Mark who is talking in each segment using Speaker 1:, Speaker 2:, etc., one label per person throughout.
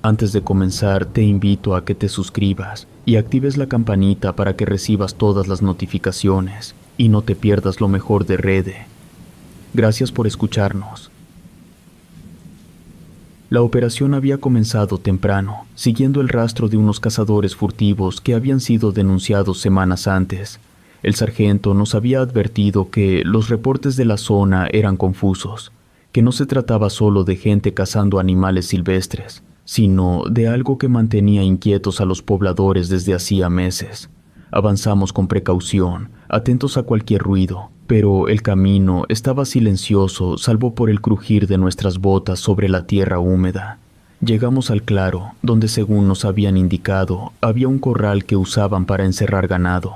Speaker 1: Antes de comenzar, te invito a que te suscribas y actives la campanita para que recibas todas las notificaciones y no te pierdas lo mejor de Rede. Gracias por escucharnos. La operación había comenzado temprano, siguiendo el rastro de unos cazadores furtivos que habían sido denunciados semanas antes. El sargento nos había advertido que los reportes de la zona eran confusos, que no se trataba solo de gente cazando animales silvestres, sino de algo que mantenía inquietos a los pobladores desde hacía meses. Avanzamos con precaución, atentos a cualquier ruido, pero el camino estaba silencioso salvo por el crujir de nuestras botas sobre la tierra húmeda. Llegamos al claro, donde según nos habían indicado, había un corral que usaban para encerrar ganado.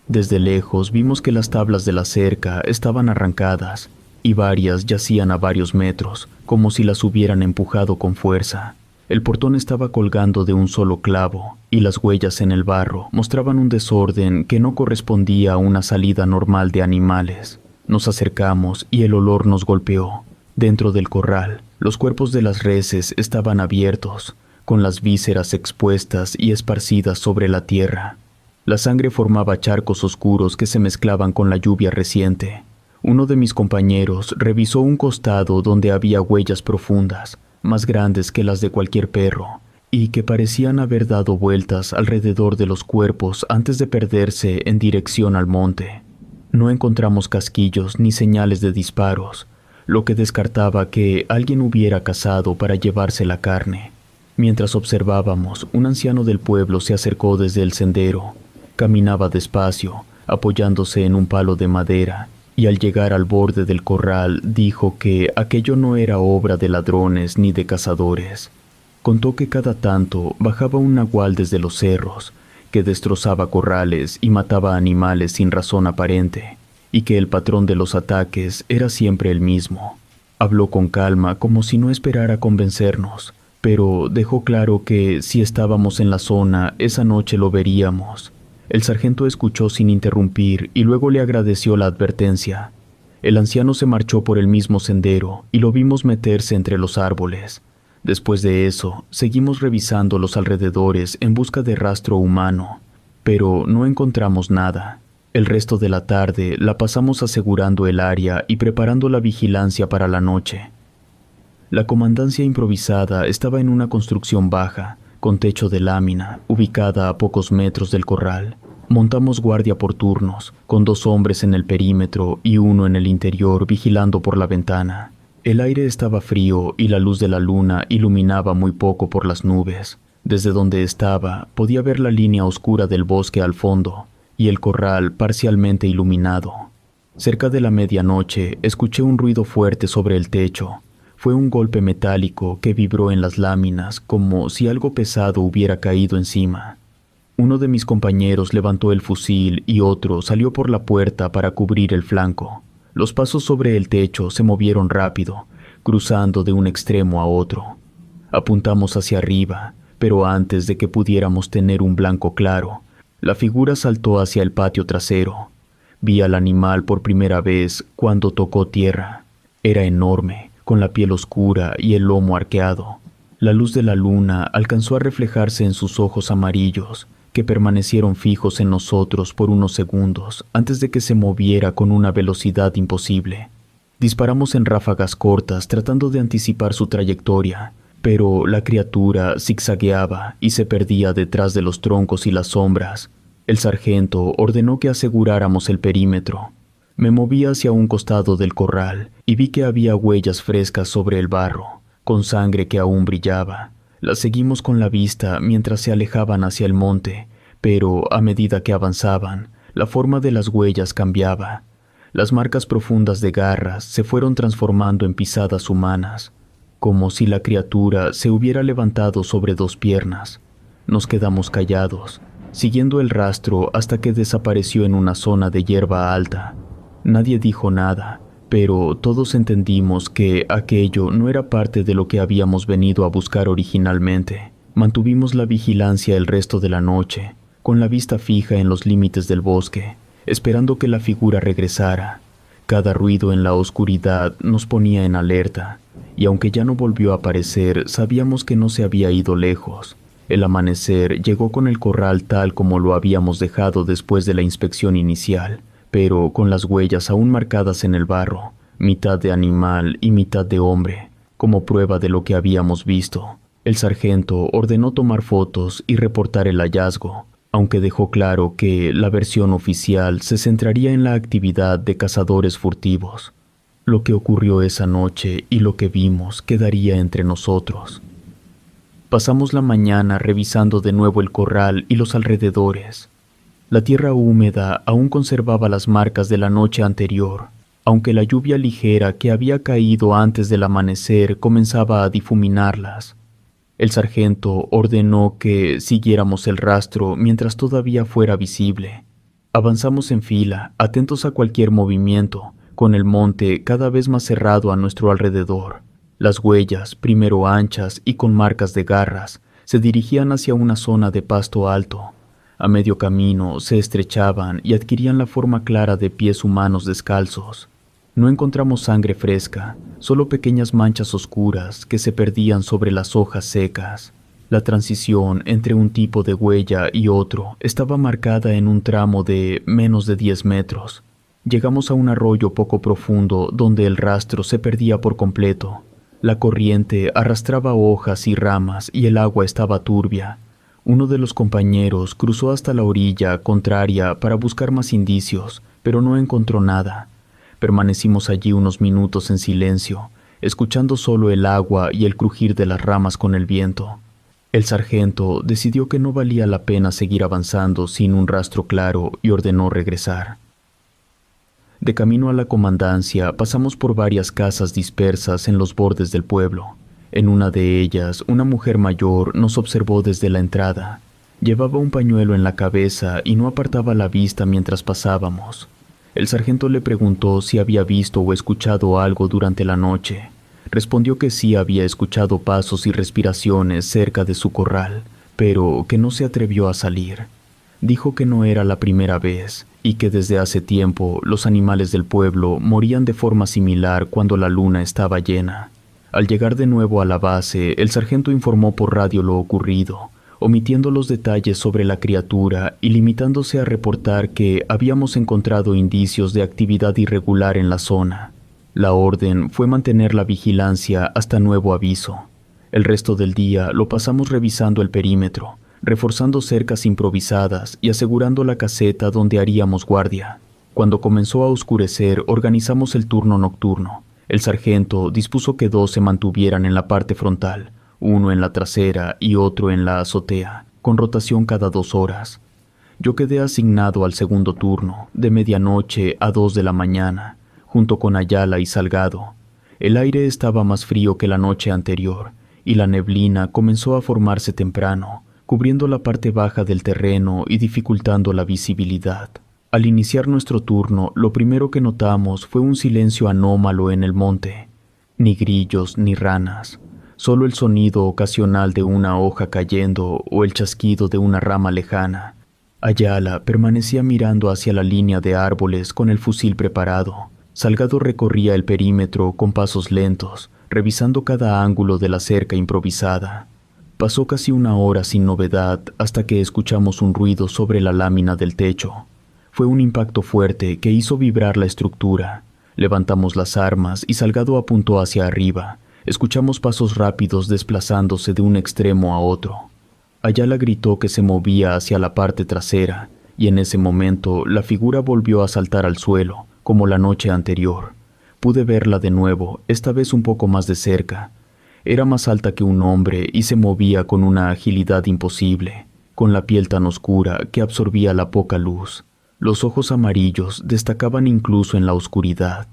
Speaker 1: Desde lejos vimos que las tablas de la cerca estaban arrancadas y varias yacían a varios metros, como si las hubieran empujado con fuerza. El portón estaba colgando de un solo clavo, y las huellas en el barro mostraban un desorden que no correspondía a una salida normal de animales. Nos acercamos y el olor nos golpeó. Dentro del corral, los cuerpos de las reses estaban abiertos, con las vísceras expuestas y esparcidas sobre la tierra. La sangre formaba charcos oscuros que se mezclaban con la lluvia reciente. Uno de mis compañeros revisó un costado donde había huellas profundas, más grandes que las de cualquier perro, y que parecían haber dado vueltas alrededor de los cuerpos antes de perderse en dirección al monte. No encontramos casquillos ni señales de disparos, lo que descartaba que alguien hubiera cazado para llevarse la carne. Mientras observábamos, un anciano del pueblo se acercó desde el sendero. Caminaba despacio, apoyándose en un palo de madera, y al llegar al borde del corral dijo que aquello no era obra de ladrones ni de cazadores. Contó que cada tanto bajaba un nahual desde los cerros, que destrozaba corrales y mataba animales sin razón aparente, y que el patrón de los ataques era siempre el mismo. Habló con calma como si no esperara convencernos, pero dejó claro que si estábamos en la zona esa noche lo veríamos. El sargento escuchó sin interrumpir y luego le agradeció la advertencia. El anciano se marchó por el mismo sendero y lo vimos meterse entre los árboles. Después de eso, seguimos revisando los alrededores en busca de rastro humano, pero no encontramos nada. El resto de la tarde la pasamos asegurando el área y preparando la vigilancia para la noche. La comandancia improvisada estaba en una construcción baja, con techo de lámina, ubicada a pocos metros del corral. Montamos guardia por turnos, con 2 hombres en el perímetro y uno en el interior vigilando por la ventana. El aire estaba frío y la luz de la luna iluminaba muy poco por las nubes. Desde donde estaba, podía ver la línea oscura del bosque al fondo y el corral parcialmente iluminado. Cerca de la medianoche, escuché un ruido fuerte sobre el techo. Fue un golpe metálico que vibró en las láminas como si algo pesado hubiera caído encima. Uno de mis compañeros levantó el fusil y otro salió por la puerta para cubrir el flanco. Los pasos sobre el techo se movieron rápido, cruzando de un extremo a otro. Apuntamos hacia arriba, pero antes de que pudiéramos tener un blanco claro, la figura saltó hacia el patio trasero. Vi al animal por primera vez cuando tocó tierra. Era enorme, con la piel oscura y el lomo arqueado. La luz de la luna alcanzó a reflejarse en sus ojos amarillos, que permanecieron fijos en nosotros por unos segundos antes de que se moviera con una velocidad imposible. Disparamos en ráfagas cortas tratando de anticipar su trayectoria, pero la criatura zigzagueaba y se perdía detrás de los troncos y las sombras. El sargento ordenó que aseguráramos el perímetro. Me moví hacia un costado del corral y vi que había huellas frescas sobre el barro, con sangre que aún brillaba. Las seguimos con la vista mientras se alejaban hacia el monte, pero a medida que avanzaban, la forma de las huellas cambiaba. Las marcas profundas de garras se fueron transformando en pisadas humanas, como si la criatura se hubiera levantado sobre 2 piernas. Nos quedamos callados, siguiendo el rastro hasta que desapareció en una zona de hierba alta. Nadie dijo nada, pero todos entendimos que aquello no era parte de lo que habíamos venido a buscar originalmente. Mantuvimos la vigilancia el resto de la noche, con la vista fija en los límites del bosque, esperando que la figura regresara. Cada ruido en la oscuridad nos ponía en alerta, y aunque ya no volvió a aparecer, sabíamos que no se había ido lejos. El amanecer llegó con el corral tal como lo habíamos dejado después de la inspección inicial, pero con las huellas aún marcadas en el barro, mitad de animal y mitad de hombre, como prueba de lo que habíamos visto. El sargento ordenó tomar fotos y reportar el hallazgo, aunque dejó claro que la versión oficial se centraría en la actividad de cazadores furtivos. Lo que ocurrió esa noche y lo que vimos quedaría entre nosotros. Pasamos la mañana revisando de nuevo el corral y los alrededores. La tierra húmeda aún conservaba las marcas de la noche anterior, aunque la lluvia ligera que había caído antes del amanecer comenzaba a difuminarlas. El sargento ordenó que siguiéramos el rastro mientras todavía fuera visible. Avanzamos en fila, atentos a cualquier movimiento, con el monte cada vez más cerrado a nuestro alrededor. Las huellas, primero anchas y con marcas de garras, se dirigían hacia una zona de pasto alto. A medio camino se estrechaban y adquirían la forma clara de pies humanos descalzos. No encontramos sangre fresca, solo pequeñas manchas oscuras que se perdían sobre las hojas secas. La transición entre un tipo de huella y otro estaba marcada en un tramo de menos de 10 metros. Llegamos a un arroyo poco profundo donde el rastro se perdía por completo. La corriente arrastraba hojas y ramas y el agua estaba turbia. Uno de los compañeros cruzó hasta la orilla contraria para buscar más indicios, pero no encontró nada. Permanecimos allí unos minutos en silencio, escuchando solo el agua y el crujir de las ramas con el viento. El sargento decidió que no valía la pena seguir avanzando sin un rastro claro y ordenó regresar. De camino a la comandancia pasamos por varias casas dispersas en los bordes del pueblo. En una de ellas, una mujer mayor nos observó desde la entrada. Llevaba un pañuelo en la cabeza y no apartaba la vista mientras pasábamos. El sargento le preguntó si había visto o escuchado algo durante la noche. Respondió que sí había escuchado pasos y respiraciones cerca de su corral, pero que no se atrevió a salir. Dijo que no era la primera vez y que desde hace tiempo los animales del pueblo morían de forma similar cuando la luna estaba llena. Al llegar de nuevo a la base, el sargento informó por radio lo ocurrido, omitiendo los detalles sobre la criatura y limitándose a reportar que habíamos encontrado indicios de actividad irregular en la zona. La orden fue mantener la vigilancia hasta nuevo aviso. El resto del día lo pasamos revisando el perímetro, reforzando cercas improvisadas y asegurando la caseta donde haríamos guardia. Cuando comenzó a oscurecer, organizamos el turno nocturno. El sargento dispuso que 2 se mantuvieran en la parte frontal, uno en la trasera y otro en la azotea, con rotación cada 2 horas. Yo quedé asignado al segundo turno, de medianoche a 2 de la mañana, junto con Ayala y Salgado. El aire estaba más frío que la noche anterior, y la neblina comenzó a formarse temprano, cubriendo la parte baja del terreno y dificultando la visibilidad. Al iniciar nuestro turno, lo primero que notamos fue un silencio anómalo en el monte. Ni grillos ni ranas. Solo el sonido ocasional de una hoja cayendo o el chasquido de una rama lejana. Ayala permanecía mirando hacia la línea de árboles con el fusil preparado. Salgado recorría el perímetro con pasos lentos, revisando cada ángulo de la cerca improvisada. Pasó casi 1 hora sin novedad hasta que escuchamos un ruido sobre la lámina del techo. Fue un impacto fuerte que hizo vibrar la estructura. Levantamos las armas y Salgado apuntó hacia arriba. Escuchamos pasos rápidos desplazándose de un extremo a otro. Ayala gritó que se movía hacia la parte trasera, y en ese momento la figura volvió a saltar al suelo, como la noche anterior. Pude verla de nuevo, esta vez un poco más de cerca. Era más alta que un hombre y se movía con una agilidad imposible, con la piel tan oscura que absorbía la poca luz. Los ojos amarillos destacaban incluso en la oscuridad.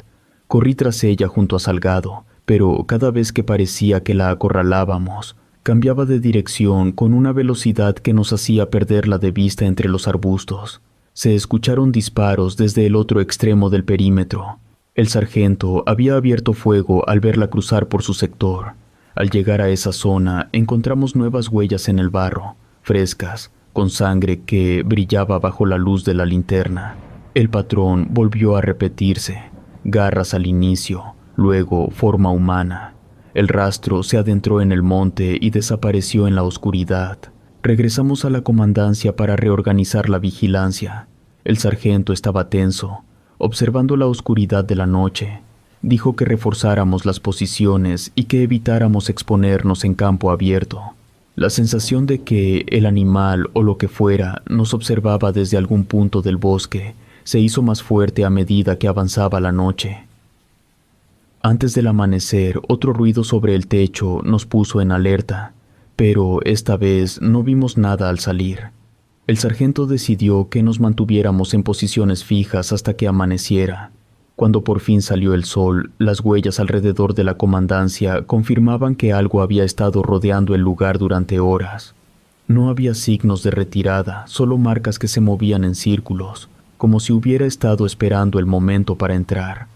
Speaker 1: Corrí tras ella junto a Salgado, pero cada vez que parecía que la acorralábamos, cambiaba de dirección con una velocidad que nos hacía perderla de vista entre los arbustos. Se escucharon disparos desde el otro extremo del perímetro. El sargento había abierto fuego al verla cruzar por su sector. Al llegar a esa zona, encontramos nuevas huellas en el barro, frescas, con sangre que brillaba bajo la luz de la linterna. El patrón volvió a repetirse. Garras al inicio, luego forma humana. El rastro se adentró en el monte y desapareció en la oscuridad. Regresamos a la comandancia para reorganizar la vigilancia. El sargento estaba tenso, observando la oscuridad de la noche. Dijo que reforzáramos las posiciones y que evitáramos exponernos en campo abierto. La sensación de que el animal o lo que fuera nos observaba desde algún punto del bosque se hizo más fuerte a medida que avanzaba la noche. Antes del amanecer, otro ruido sobre el techo nos puso en alerta, pero esta vez no vimos nada al salir. El sargento decidió que nos mantuviéramos en posiciones fijas hasta que amaneciera. Cuando por fin salió el sol, las huellas alrededor de la comandancia confirmaban que algo había estado rodeando el lugar durante horas. No había signos de retirada, solo marcas que se movían en círculos, como si hubiera estado esperando el momento para entrar.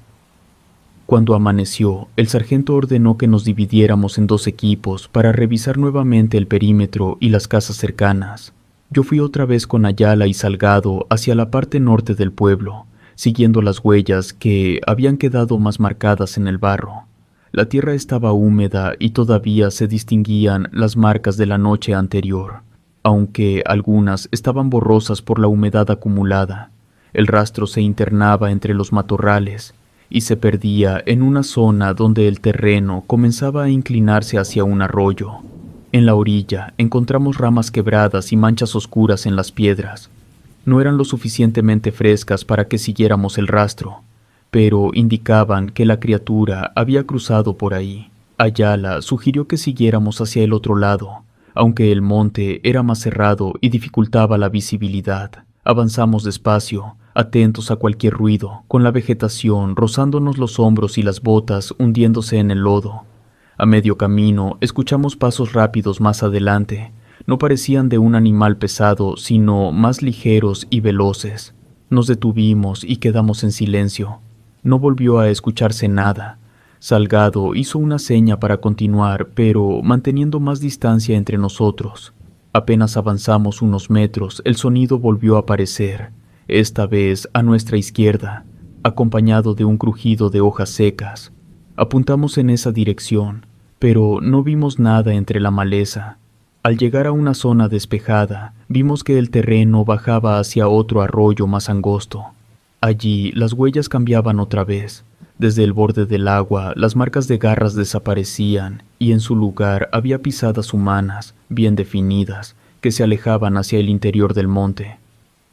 Speaker 1: Cuando amaneció, el sargento ordenó que nos dividiéramos en 2 equipos para revisar nuevamente el perímetro y las casas cercanas. Yo fui otra vez con Ayala y Salgado hacia la parte norte del pueblo, siguiendo las huellas que habían quedado más marcadas en el barro. La tierra estaba húmeda y todavía se distinguían las marcas de la noche anterior, aunque algunas estaban borrosas por la humedad acumulada. El rastro se internaba entre los matorrales y se perdía en una zona donde el terreno comenzaba a inclinarse hacia un arroyo. En la orilla encontramos ramas quebradas y manchas oscuras en las piedras. No eran lo suficientemente frescas para que siguiéramos el rastro, pero indicaban que la criatura había cruzado por ahí. Ayala sugirió que siguiéramos hacia el otro lado, aunque el monte era más cerrado y dificultaba la visibilidad. Avanzamos despacio, atentos a cualquier ruido, con la vegetación rozándonos los hombros y las botas hundiéndose en el lodo. A medio camino escuchamos pasos rápidos más adelante. No parecían de un animal pesado, sino más ligeros y veloces. Nos detuvimos y quedamos en silencio. No volvió a escucharse nada. Salgado hizo una seña para continuar, pero manteniendo más distancia entre nosotros. Apenas avanzamos unos metros, el sonido volvió a aparecer, esta vez a nuestra izquierda, acompañado de un crujido de hojas secas. Apuntamos en esa dirección, pero no vimos nada entre la maleza. Al llegar a una zona despejada, vimos que el terreno bajaba hacia otro arroyo más angosto. Allí las huellas cambiaban otra vez. Desde el borde del agua, las marcas de garras desaparecían y en su lugar había pisadas humanas, bien definidas, que se alejaban hacia el interior del monte.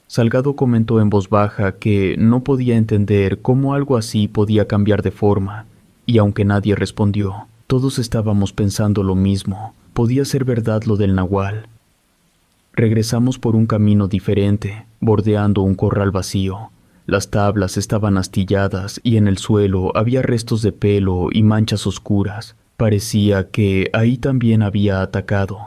Speaker 1: Salgado comentó en voz baja que no podía entender cómo algo así podía cambiar de forma, y aunque nadie respondió, todos estábamos pensando lo mismo. Podía ser verdad lo del nahual. Regresamos por un camino diferente, bordeando un corral vacío. Las tablas estaban astilladas y en el suelo había restos de pelo y manchas oscuras. Parecía que ahí también había atacado.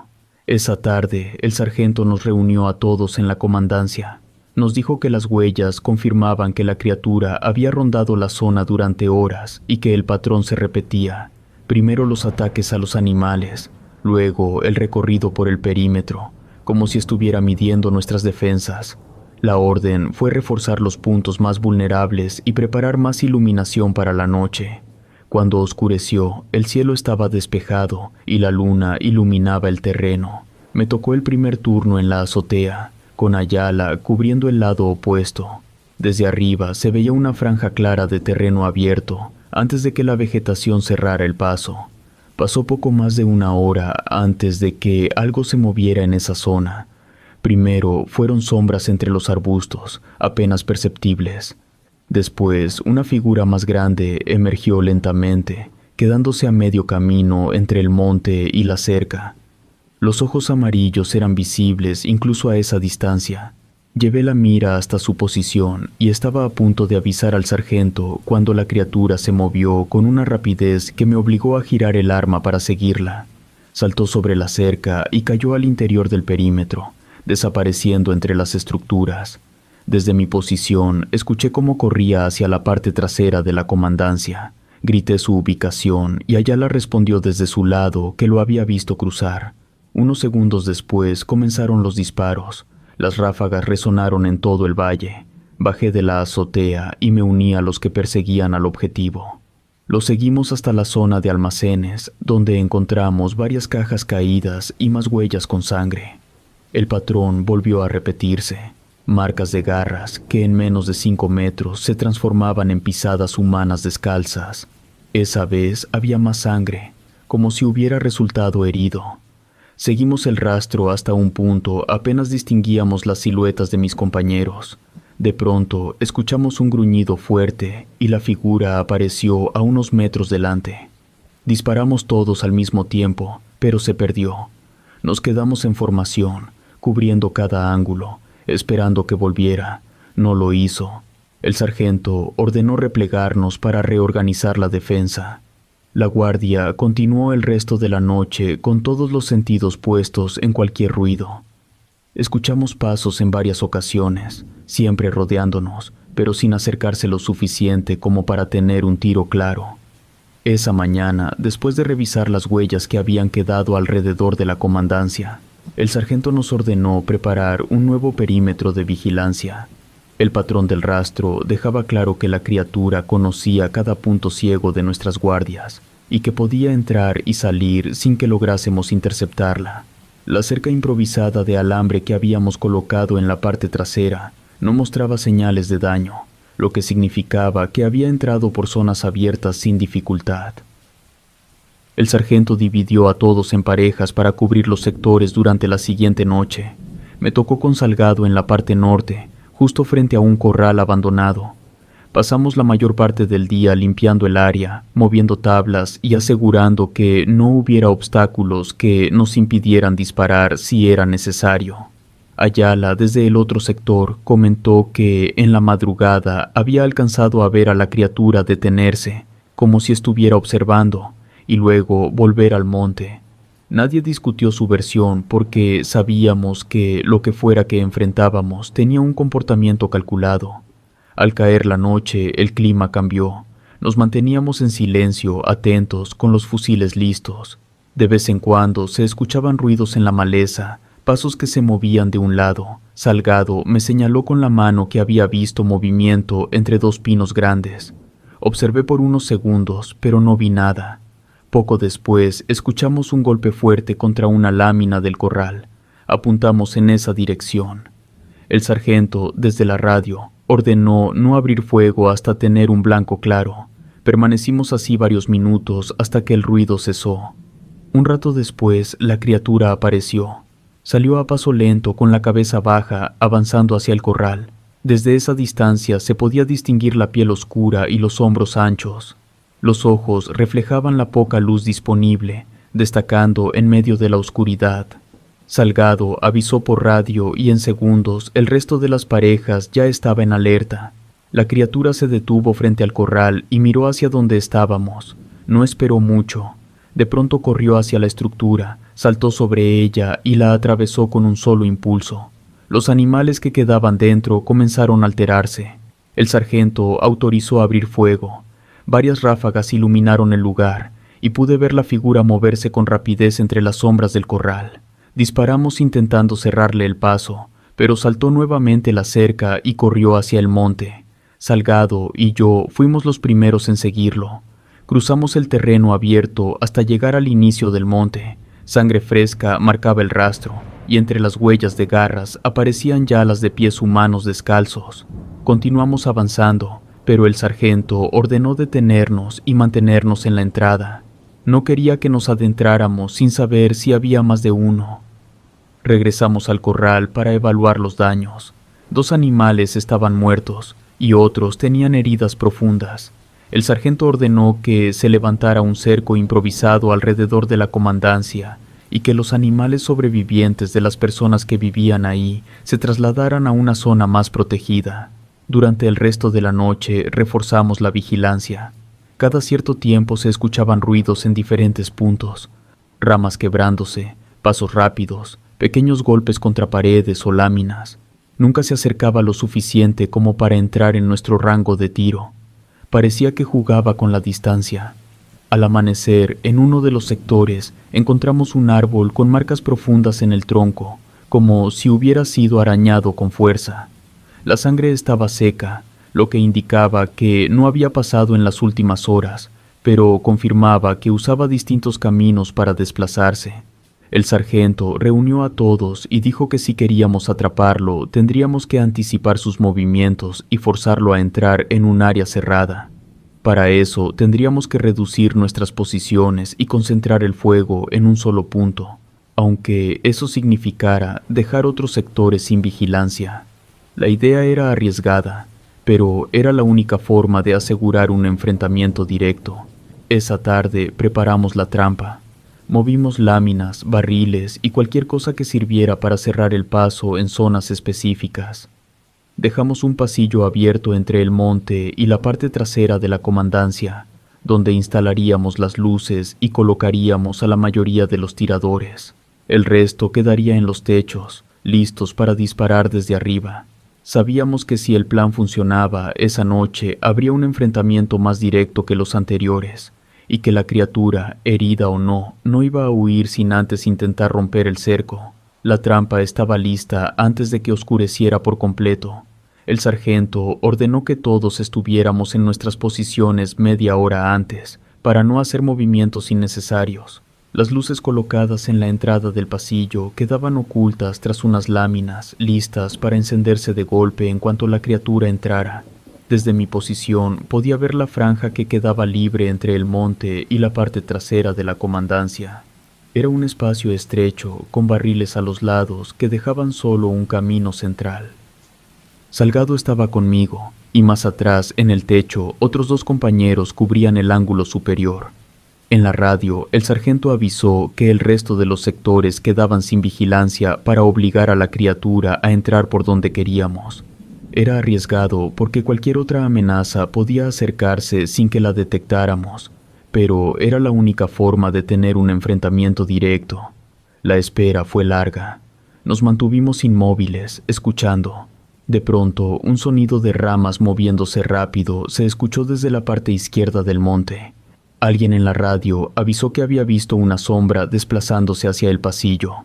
Speaker 1: Esa tarde, el sargento nos reunió a todos en la comandancia. Nos dijo que las huellas confirmaban que la criatura había rondado la zona durante horas y que el patrón se repetía. Primero los ataques a los animales, luego el recorrido por el perímetro, como si estuviera midiendo nuestras defensas. La orden fue reforzar los puntos más vulnerables y preparar más iluminación para la noche. Cuando oscureció, el cielo estaba despejado y la luna iluminaba el terreno. Me tocó el primer turno en la azotea, con Ayala cubriendo el lado opuesto. Desde arriba se veía una franja clara de terreno abierto, antes de que la vegetación cerrara el paso. Pasó poco más de una hora antes de que algo se moviera en esa zona. Primero fueron sombras entre los arbustos, apenas perceptibles. Después, una figura más grande emergió lentamente, quedándose a medio camino entre el monte y la cerca. Los ojos amarillos eran visibles incluso a esa distancia. Llevé la mira hasta su posición y estaba a punto de avisar al sargento cuando la criatura se movió con una rapidez que me obligó a girar el arma para seguirla. Saltó sobre la cerca y cayó al interior del perímetro, desapareciendo entre las estructuras. Desde mi posición, escuché cómo corría hacia la parte trasera de la comandancia. Grité su ubicación y Ayala respondió desde su lado que lo había visto cruzar. Unos segundos después comenzaron los disparos. Las ráfagas resonaron en todo el valle. Bajé de la azotea y me uní a los que perseguían al objetivo. Lo seguimos hasta la zona de almacenes, donde encontramos varias cajas caídas y más huellas con sangre. El patrón volvió a repetirse. Marcas de garras que en menos de 5 metros se transformaban en pisadas humanas descalzas. Esa vez había más sangre, como si hubiera resultado herido. Seguimos el rastro hasta un punto apenas distinguíamos las siluetas de mis compañeros. De pronto escuchamos un gruñido fuerte y la figura apareció a unos metros delante. Disparamos todos al mismo tiempo, pero se perdió. Nos quedamos en formación, cubriendo cada ángulo, esperando que volviera. No lo hizo. El sargento ordenó replegarnos para reorganizar la defensa. La guardia continuó el resto de la noche con todos los sentidos puestos en cualquier ruido. Escuchamos pasos en varias ocasiones, siempre rodeándonos, pero sin acercarse lo suficiente como para tener un tiro claro. Esa mañana, después de revisar las huellas que habían quedado alrededor de la comandancia, el sargento nos ordenó preparar un nuevo perímetro de vigilancia. El patrón del rastro dejaba claro que la criatura conocía cada punto ciego de nuestras guardias y que podía entrar y salir sin que lográsemos interceptarla. La cerca improvisada de alambre que habíamos colocado en la parte trasera no mostraba señales de daño, lo que significaba que había entrado por zonas abiertas sin dificultad. El sargento dividió a todos en parejas para cubrir los sectores durante la siguiente noche. Me tocó con Salgado en la parte norte, justo frente a un corral abandonado. Pasamos la mayor parte del día limpiando el área, moviendo tablas y asegurando que no hubiera obstáculos que nos impidieran disparar si era necesario. Ayala, desde el otro sector, comentó que en la madrugada había alcanzado a ver a la criatura detenerse, como si estuviera observando, y luego volver al monte. Nadie discutió su versión porque sabíamos que lo que fuera que enfrentábamos tenía un comportamiento calculado. Al caer la noche, el clima cambió. Nos manteníamos en silencio, atentos, con los fusiles listos. De vez en cuando se escuchaban ruidos en la maleza, pasos que se movían de un lado. Salgado me señaló con la mano que había visto movimiento entre 2 pinos grandes. Observé por unos segundos, pero no vi nada. Poco después, escuchamos un golpe fuerte contra una lámina del corral. Apuntamos en esa dirección. El sargento, desde la radio, ordenó no abrir fuego hasta tener un blanco claro. Permanecimos así varios minutos hasta que el ruido cesó. Un rato después, la criatura apareció. Salió a paso lento, con la cabeza baja, avanzando hacia el corral. Desde esa distancia se podía distinguir la piel oscura y los hombros anchos. Los ojos reflejaban la poca luz disponible, destacando en medio de la oscuridad. Salgado avisó por radio y en segundos el resto de las parejas ya estaba en alerta. La criatura se detuvo frente al corral y miró hacia donde estábamos. No esperó mucho. De pronto corrió hacia la estructura, saltó sobre ella y la atravesó con un solo impulso. Los animales que quedaban dentro comenzaron a alterarse. El sargento autorizó abrir fuego. Varias ráfagas iluminaron el lugar y pude ver la figura moverse con rapidez entre las sombras del corral. Disparamos intentando cerrarle el paso, pero saltó nuevamente la cerca y corrió hacia el monte. Salgado y yo fuimos los primeros en seguirlo. Cruzamos el terreno abierto hasta llegar al inicio del monte. Sangre fresca marcaba el rastro, y entre las huellas de garras aparecían ya las de pies humanos descalzos. Continuamos avanzando, pero el sargento ordenó detenernos y mantenernos en la entrada. No quería que nos adentráramos sin saber si había más de uno. Regresamos al corral para evaluar los daños. 2 animales estaban muertos y otros tenían heridas profundas. El sargento ordenó que se levantara un cerco improvisado alrededor de la comandancia y que los animales sobrevivientes de las personas que vivían ahí se trasladaran a una zona más protegida. Durante el resto de la noche reforzamos la vigilancia. Cada cierto tiempo se escuchaban ruidos en diferentes puntos, ramas quebrándose, pasos rápidos, pequeños golpes contra paredes o láminas. Nunca se acercaba lo suficiente como para entrar en nuestro rango de tiro. Parecía que jugaba con la distancia. Al amanecer, en uno de los sectores, encontramos un árbol con marcas profundas en el tronco, como si hubiera sido arañado con fuerza. La sangre estaba seca, lo que indicaba que no había pasado en las últimas horas, pero confirmaba que usaba distintos caminos para desplazarse. El sargento reunió a todos y dijo que si queríamos atraparlo, tendríamos que anticipar sus movimientos y forzarlo a entrar en un área cerrada. Para eso, tendríamos que reducir nuestras posiciones y concentrar el fuego en un solo punto, aunque eso significara dejar otros sectores sin vigilancia. La idea era arriesgada, pero era la única forma de asegurar un enfrentamiento directo. Esa tarde preparamos la trampa. Movimos láminas, barriles y cualquier cosa que sirviera para cerrar el paso en zonas específicas. Dejamos un pasillo abierto entre el monte y la parte trasera de la comandancia, donde instalaríamos las luces y colocaríamos a la mayoría de los tiradores. El resto quedaría en los techos, listos para disparar desde arriba. Sabíamos que si el plan funcionaba, esa noche habría un enfrentamiento más directo que los anteriores, y que la criatura, herida o no, no iba a huir sin antes intentar romper el cerco. La trampa estaba lista antes de que oscureciera por completo. El sargento ordenó que todos estuviéramos en nuestras posiciones media hora antes, para no hacer movimientos innecesarios. Las luces colocadas en la entrada del pasillo quedaban ocultas tras unas láminas, listas para encenderse de golpe en cuanto la criatura entrara. Desde mi posición podía ver la franja que quedaba libre entre el monte y la parte trasera de la comandancia. Era un espacio estrecho, con barriles a los lados que dejaban solo un camino central. Salgado estaba conmigo, y más atrás, en el techo, otros 2 compañeros cubrían el ángulo superior. En la radio, el sargento avisó que el resto de los sectores quedaban sin vigilancia para obligar a la criatura a entrar por donde queríamos. Era arriesgado porque cualquier otra amenaza podía acercarse sin que la detectáramos, pero era la única forma de tener un enfrentamiento directo. La espera fue larga. Nos mantuvimos inmóviles, escuchando. De pronto, un sonido de ramas moviéndose rápido se escuchó desde la parte izquierda del monte. Alguien en la radio avisó que había visto una sombra desplazándose hacia el pasillo.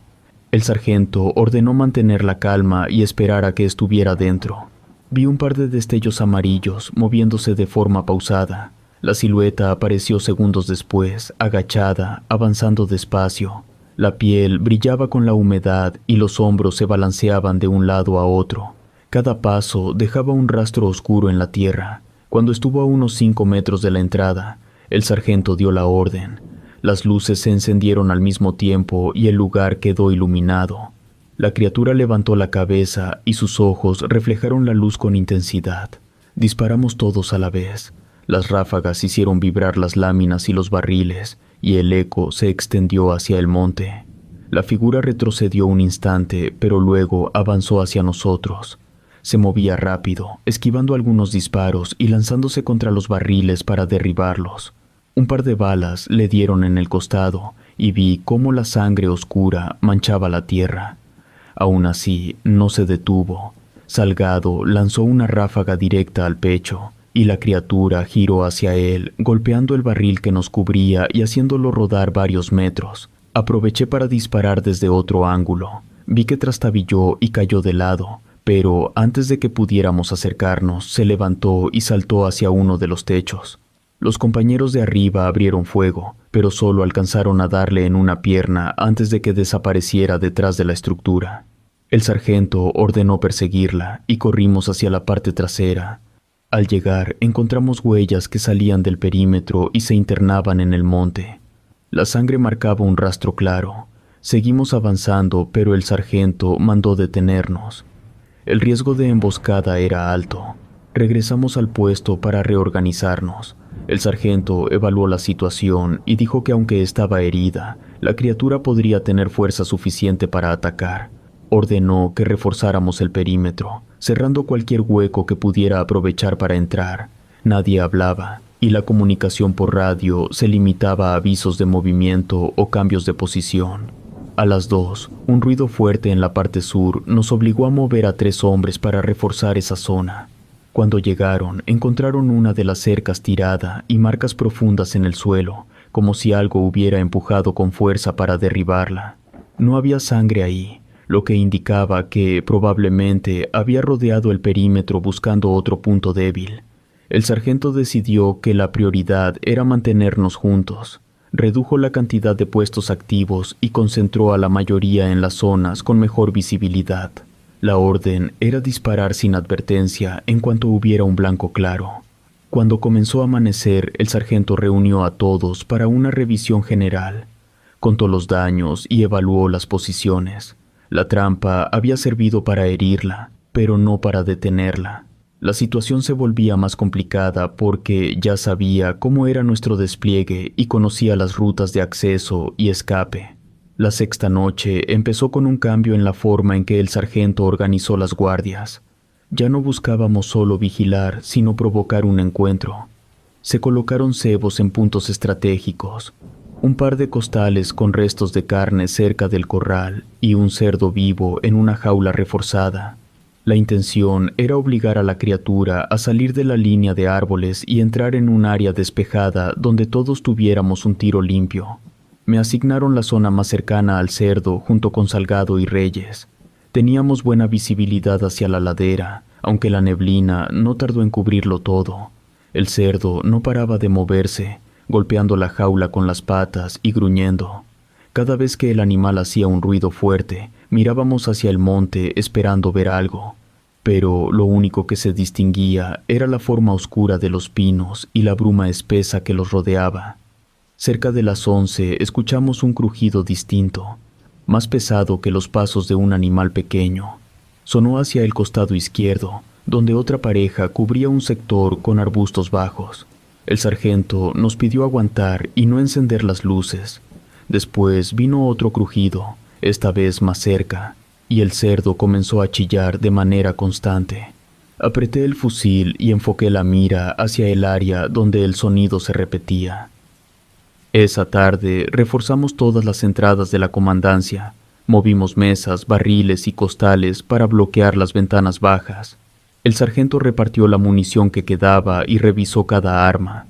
Speaker 1: El sargento ordenó mantener la calma y esperar a que estuviera dentro. Vi un par de destellos amarillos moviéndose de forma pausada. La silueta apareció segundos después, agachada, avanzando despacio. La piel brillaba con la humedad y los hombros se balanceaban de un lado a otro. Cada paso dejaba un rastro oscuro en la tierra. Cuando estuvo a unos 5 metros de la entrada, el sargento dio la orden. Las luces se encendieron al mismo tiempo y el lugar quedó iluminado. La criatura levantó la cabeza y sus ojos reflejaron la luz con intensidad. Disparamos todos a la vez. Las ráfagas hicieron vibrar las láminas y los barriles, y el eco se extendió hacia el monte. La figura retrocedió un instante, pero luego avanzó hacia nosotros. Se movía rápido, esquivando algunos disparos y lanzándose contra los barriles para derribarlos. Un par de balas le dieron en el costado y vi cómo la sangre oscura manchaba la tierra. Aún así, no se detuvo. Salgado lanzó una ráfaga directa al pecho, y la criatura giró hacia él, golpeando el barril que nos cubría y haciéndolo rodar varios metros. Aproveché para disparar desde otro ángulo. Vi que trastabilló y cayó de lado, pero antes de que pudiéramos acercarnos, se levantó y saltó hacia uno de los techos. Los compañeros de arriba abrieron fuego, pero solo alcanzaron a darle en una pierna antes de que desapareciera detrás de la estructura. El sargento ordenó perseguirla y corrimos hacia la parte trasera. Al llegar, encontramos huellas que salían del perímetro y se internaban en el monte. La sangre marcaba un rastro claro. Seguimos avanzando, pero el sargento mandó detenernos. El riesgo de emboscada era alto. Regresamos al puesto para reorganizarnos. El sargento evaluó la situación y dijo que aunque estaba herida, la criatura podría tener fuerza suficiente para atacar. Ordenó que reforzáramos el perímetro, cerrando cualquier hueco que pudiera aprovechar para entrar. Nadie hablaba, y la comunicación por radio se limitaba a avisos de movimiento o cambios de posición. A las 2, un ruido fuerte en la parte sur nos obligó a mover a 3 hombres para reforzar esa zona. Cuando llegaron, encontraron una de las cercas tirada y marcas profundas en el suelo, como si algo hubiera empujado con fuerza para derribarla. No había sangre ahí. lo que indicaba que probablemente había rodeado el perímetro buscando otro punto débil. El sargento decidió que la prioridad era mantenernos juntos. Redujo la cantidad de puestos activos y concentró a la mayoría en las zonas con mejor visibilidad. La orden era disparar sin advertencia en cuanto hubiera un blanco claro. Cuando comenzó a amanecer, el sargento reunió a todos para una revisión general. Contó los daños y evaluó las posiciones. La trampa había servido para herirla, pero no para detenerla. La situación se volvía más complicada porque ya sabía cómo era nuestro despliegue y conocía las rutas de acceso y escape. La sexta noche empezó con un cambio en la forma en que el sargento organizó las guardias. Ya no buscábamos solo vigilar, sino provocar un encuentro. Se colocaron cebos en puntos estratégicos, un par de costales con restos de carne cerca del corral y un cerdo vivo en una jaula reforzada. La intención era obligar a la criatura a salir de la línea de árboles y entrar en un área despejada donde todos tuviéramos un tiro limpio. Me asignaron la zona más cercana al cerdo junto con Salgado y Reyes. Teníamos buena visibilidad hacia la ladera, aunque la neblina no tardó en cubrirlo todo. El cerdo no paraba de moverse, golpeando la jaula con las patas y gruñendo. Cada vez que el animal hacía un ruido fuerte, mirábamos hacia el monte esperando ver algo. Pero lo único que se distinguía era la forma oscura de los pinos y la bruma espesa que los rodeaba. Cerca de las 11 escuchamos un crujido distinto, más pesado que los pasos de un animal pequeño. Sonó hacia el costado izquierdo, donde otra pareja cubría un sector con arbustos bajos. El sargento nos pidió aguantar y no encender las luces. Después vino otro crujido, esta vez más cerca, y el cerdo comenzó a chillar de manera constante. Apreté el fusil y enfoqué la mira hacia el área donde el sonido se repetía. Esa tarde reforzamos todas las entradas de la comandancia. Movimos mesas, barriles y costales para bloquear las ventanas bajas. El sargento repartió la munición que quedaba y revisó cada arma.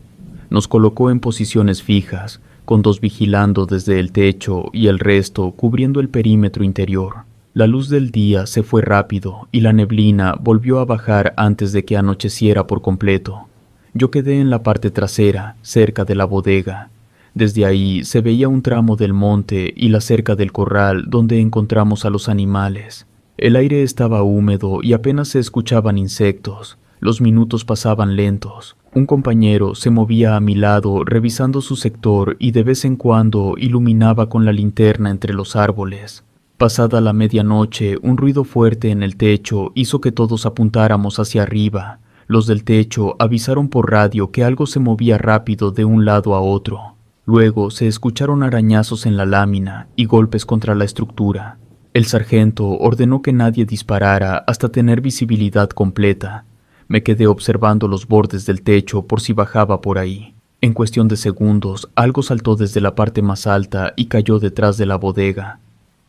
Speaker 1: Nos colocó en posiciones fijas, con 2 vigilando desde el techo y el resto cubriendo el perímetro interior. La luz del día se fue rápido y la neblina volvió a bajar antes de que anocheciera por completo. Yo quedé en la parte trasera, cerca de la bodega. Desde ahí se veía un tramo del monte y la cerca del corral donde encontramos a los animales. El aire estaba húmedo y apenas se escuchaban insectos. Los minutos pasaban lentos. Un compañero se movía a mi lado revisando su sector y de vez en cuando iluminaba con la linterna entre los árboles. Pasada la medianoche, un ruido fuerte en el techo hizo que todos apuntáramos hacia arriba. Los del techo avisaron por radio que algo se movía rápido de un lado a otro. Luego se escucharon arañazos en la lámina y golpes contra la estructura. El sargento ordenó que nadie disparara hasta tener visibilidad completa. Me quedé observando los bordes del techo por si bajaba por ahí. En cuestión de segundos, algo saltó desde la parte más alta y cayó detrás de la bodega.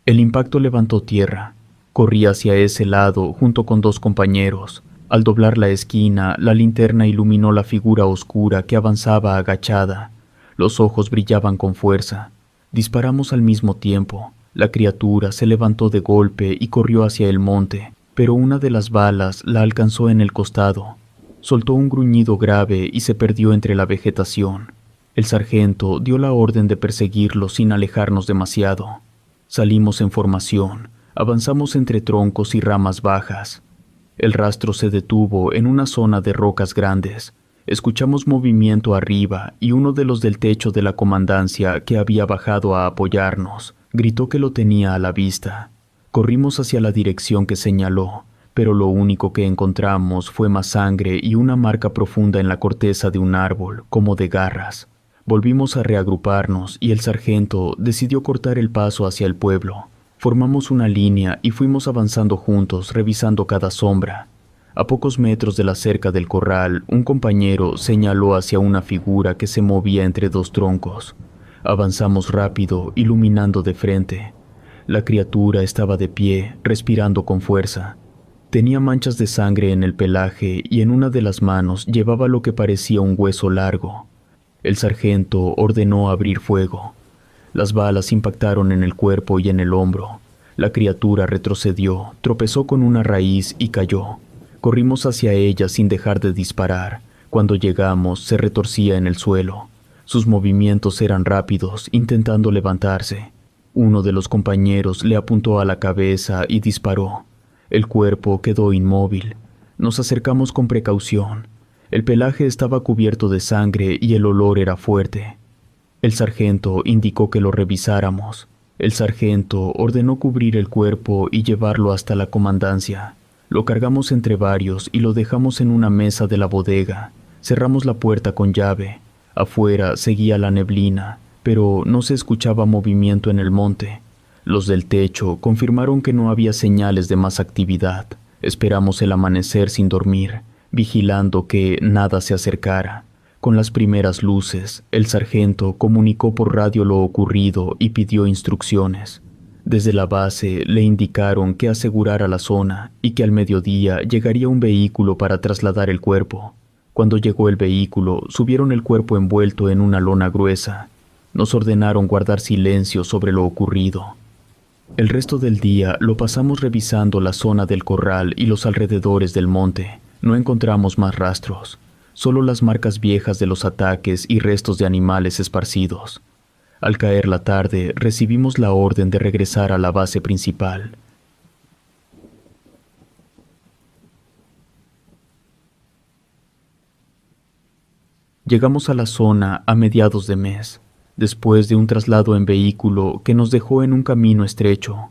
Speaker 1: El impacto levantó tierra. Corrí hacia ese lado junto con 2 compañeros. Al doblar la esquina, la linterna iluminó la figura oscura que avanzaba agachada. Los ojos brillaban con fuerza. Disparamos al mismo tiempo. La criatura se levantó de golpe y corrió hacia el monte, pero una de las balas la alcanzó en el costado. Soltó un gruñido grave y se perdió entre la vegetación. El sargento dio la orden de perseguirlo sin alejarnos demasiado. Salimos en formación. Avanzamos entre troncos y ramas bajas. El rastro se detuvo en una zona de rocas grandes. Escuchamos movimiento arriba y uno de los del techo de la comandancia que había bajado a apoyarnos gritó que lo tenía a la vista. Corrimos hacia la dirección que señaló, pero lo único que encontramos fue más sangre y una marca profunda en la corteza de un árbol, como de garras. Volvimos a reagruparnos y el sargento decidió cortar el paso hacia el pueblo. Formamos una línea y fuimos avanzando juntos, revisando cada sombra. A pocos metros de la cerca del corral, un compañero señaló hacia una figura que se movía entre 2 troncos. Avanzamos rápido, iluminando de frente. La criatura estaba de pie, respirando con fuerza. Tenía manchas de sangre en el pelaje y en una de las manos llevaba lo que parecía un hueso largo. El sargento ordenó abrir fuego. Las balas impactaron en el cuerpo y en el hombro. La criatura retrocedió, tropezó con una raíz y cayó. Corrimos hacia ella sin dejar de disparar. Cuando llegamos, se retorcía en el suelo. Sus movimientos eran rápidos, intentando levantarse. Uno de los compañeros le apuntó a la cabeza y disparó. El cuerpo quedó inmóvil. Nos acercamos con precaución. El pelaje estaba cubierto de sangre y el olor era fuerte. El sargento indicó que lo revisáramos. El sargento ordenó cubrir el cuerpo y llevarlo hasta la comandancia. Lo cargamos entre varios y lo dejamos en una mesa de la bodega. Cerramos la puerta con llave. Afuera seguía la neblina, pero no se escuchaba movimiento en el monte. Los del techo confirmaron que no había señales de más actividad. Esperamos el amanecer sin dormir, vigilando que nada se acercara. Con las primeras luces, el sargento comunicó por radio lo ocurrido y pidió instrucciones. Desde la base le indicaron que asegurara la zona y que al mediodía llegaría un vehículo para trasladar el cuerpo. Cuando llegó el vehículo, subieron el cuerpo envuelto en una lona gruesa. Nos ordenaron guardar silencio sobre lo ocurrido. El resto del día lo pasamos revisando la zona del corral y los alrededores del monte. No encontramos más rastros, solo las marcas viejas de los ataques y restos de animales esparcidos. Al caer la tarde, recibimos la orden de regresar a la base principal. Llegamos a la zona a mediados de mes, después de un traslado en vehículo que nos dejó en un camino estrecho.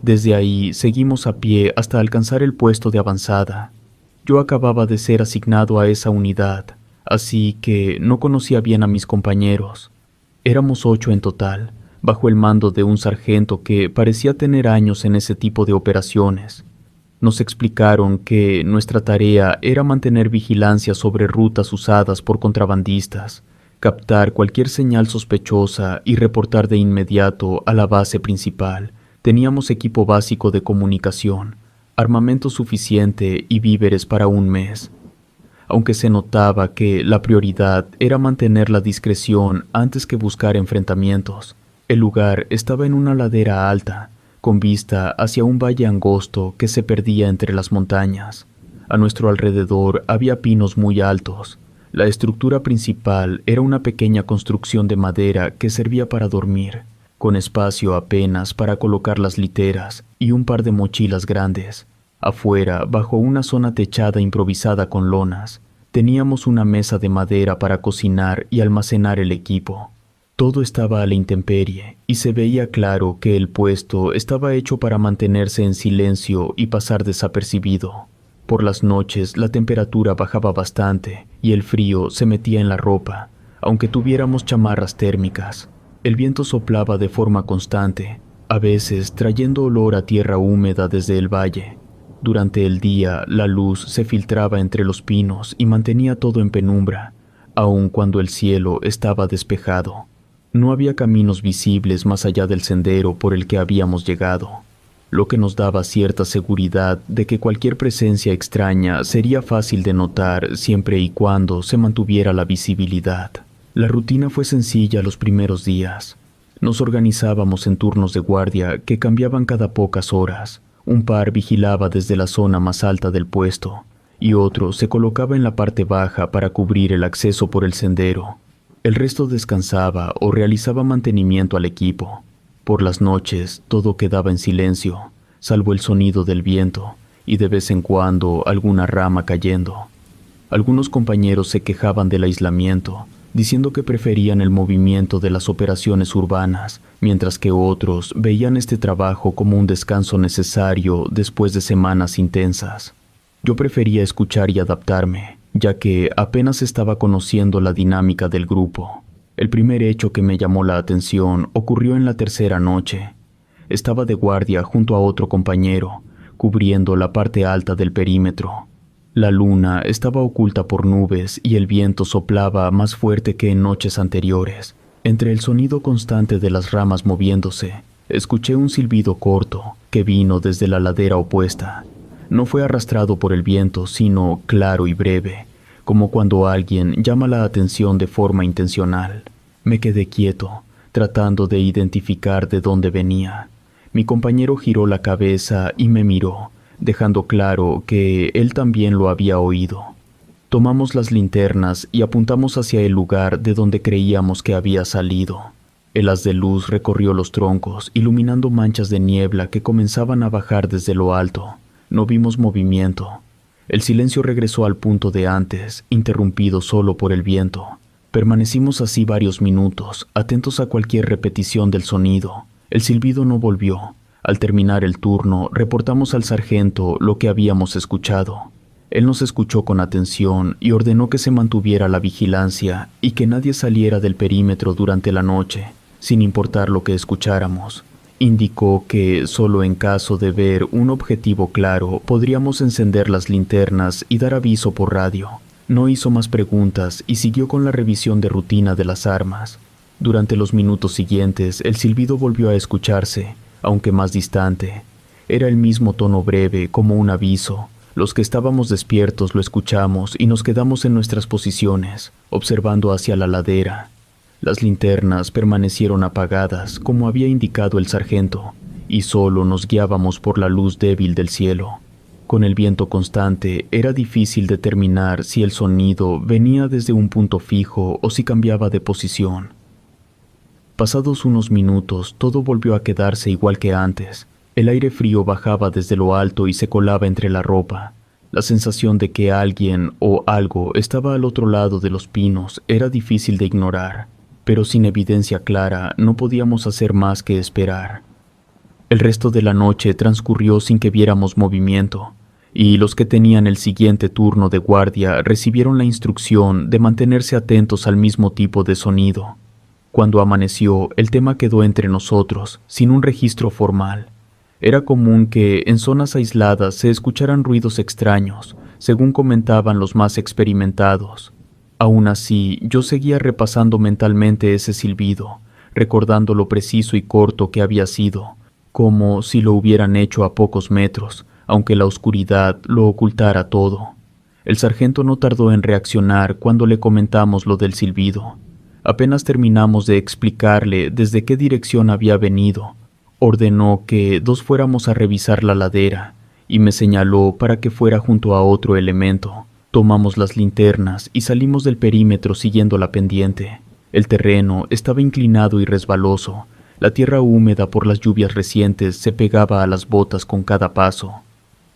Speaker 1: Desde ahí seguimos a pie hasta alcanzar el puesto de avanzada. Yo acababa de ser asignado a esa unidad, así que no conocía bien a mis compañeros. Éramos 8 en total, bajo el mando de un sargento que parecía tener años en ese tipo de operaciones. Nos explicaron que nuestra tarea era mantener vigilancia sobre rutas usadas por contrabandistas, captar cualquier señal sospechosa y reportar de inmediato a la base principal. Teníamos equipo básico de comunicación, armamento suficiente y víveres para un mes. Aunque se notaba que la prioridad era mantener la discreción antes que buscar enfrentamientos. El lugar estaba en una ladera alta, con vista hacia un valle angosto que se perdía entre las montañas. A nuestro alrededor había pinos muy altos. La estructura principal era una pequeña construcción de madera que servía para dormir, con espacio apenas para colocar las literas y un par de mochilas grandes. Afuera, bajo una zona techada improvisada con lonas, teníamos una mesa de madera para cocinar y almacenar el equipo. Todo estaba a la intemperie y se veía claro que el puesto estaba hecho para mantenerse en silencio y pasar desapercibido. Por las noches la temperatura bajaba bastante y el frío se metía en la ropa, aunque tuviéramos chamarras térmicas. El viento soplaba de forma constante, a veces trayendo olor a tierra húmeda desde el valle. Durante el día la luz se filtraba entre los pinos y mantenía todo en penumbra, aun cuando el cielo estaba despejado. No había caminos visibles más allá del sendero por el que habíamos llegado, lo que nos daba cierta seguridad de que cualquier presencia extraña sería fácil de notar siempre y cuando se mantuviera la visibilidad. La rutina fue sencilla los primeros días. Nos organizábamos en turnos de guardia que cambiaban cada pocas horas. Un par vigilaba desde la zona más alta del puesto y otro se colocaba en la parte baja para cubrir el acceso por el sendero. El resto descansaba o realizaba mantenimiento al equipo. Por las noches todo quedaba en silencio, salvo el sonido del viento y de vez en cuando alguna rama cayendo. Algunos compañeros se quejaban del aislamiento, diciendo que preferían el movimiento de las operaciones urbanas, mientras que otros veían este trabajo como un descanso necesario después de semanas intensas. Yo prefería escuchar y adaptarme, ya que apenas estaba conociendo la dinámica del grupo. El primer hecho que me llamó la atención ocurrió en la tercera noche. Estaba de guardia junto a otro compañero, cubriendo la parte alta del perímetro. La luna estaba oculta por nubes y el viento soplaba más fuerte que en noches anteriores. Entre el sonido constante de las ramas moviéndose, escuché un silbido corto que vino desde la ladera opuesta. No fue arrastrado por el viento, sino claro y breve, como cuando alguien llama la atención de forma intencional. Me quedé quieto, tratando de identificar de dónde venía. Mi compañero giró la cabeza y me miró, dejando claro que él también lo había oído. Tomamos las linternas y apuntamos hacia el lugar de donde creíamos que había salido. El haz de luz recorrió los troncos, iluminando manchas de niebla que comenzaban a bajar desde lo alto. No vimos movimiento. El silencio regresó al punto de antes, interrumpido solo por el viento. Permanecimos así varios minutos, atentos a cualquier repetición del sonido. El silbido no volvió. Al terminar el turno, reportamos al sargento lo que habíamos escuchado. Él nos escuchó con atención y ordenó que se mantuviera la vigilancia y que nadie saliera del perímetro durante la noche, sin importar lo que escucháramos. Indicó que solo en caso de ver un objetivo claro podríamos encender las linternas y dar aviso por radio. No hizo más preguntas y siguió con la revisión de rutina de las armas. Durante los minutos siguientes, el silbido volvió a escucharse, aunque más distante. Era el mismo tono breve, como un aviso. Los que estábamos despiertos lo escuchamos y nos quedamos en nuestras posiciones, observando hacia la ladera. Las linternas permanecieron apagadas, como había indicado el sargento, y solo nos guiábamos por la luz débil del cielo. Con el viento constante, era difícil determinar si el sonido venía desde un punto fijo o si cambiaba de posición. Pasados unos minutos, todo volvió a quedarse igual que antes. El aire frío bajaba desde lo alto y se colaba entre la ropa. La sensación de que alguien o algo estaba al otro lado de los pinos era difícil de ignorar, pero sin evidencia clara no podíamos hacer más que esperar. El resto de la noche transcurrió sin que viéramos movimiento, y los que tenían el siguiente turno de guardia recibieron la instrucción de mantenerse atentos al mismo tipo de sonido. Cuando amaneció, el tema quedó entre nosotros, sin un registro formal. Era común que en zonas aisladas se escucharan ruidos extraños, según comentaban los más experimentados. Aún así, yo seguía repasando mentalmente ese silbido, recordando lo preciso y corto que había sido, como si lo hubieran hecho a pocos metros, aunque la oscuridad lo ocultara todo. El sargento no tardó en reaccionar cuando le comentamos lo del silbido. Apenas terminamos de explicarle desde qué dirección había venido, ordenó que dos fuéramos a revisar la ladera y me señaló para que fuera junto a otro elemento. Tomamos las linternas y salimos del perímetro siguiendo la pendiente. El terreno estaba inclinado y resbaloso. La tierra húmeda por las lluvias recientes se pegaba a las botas con cada paso.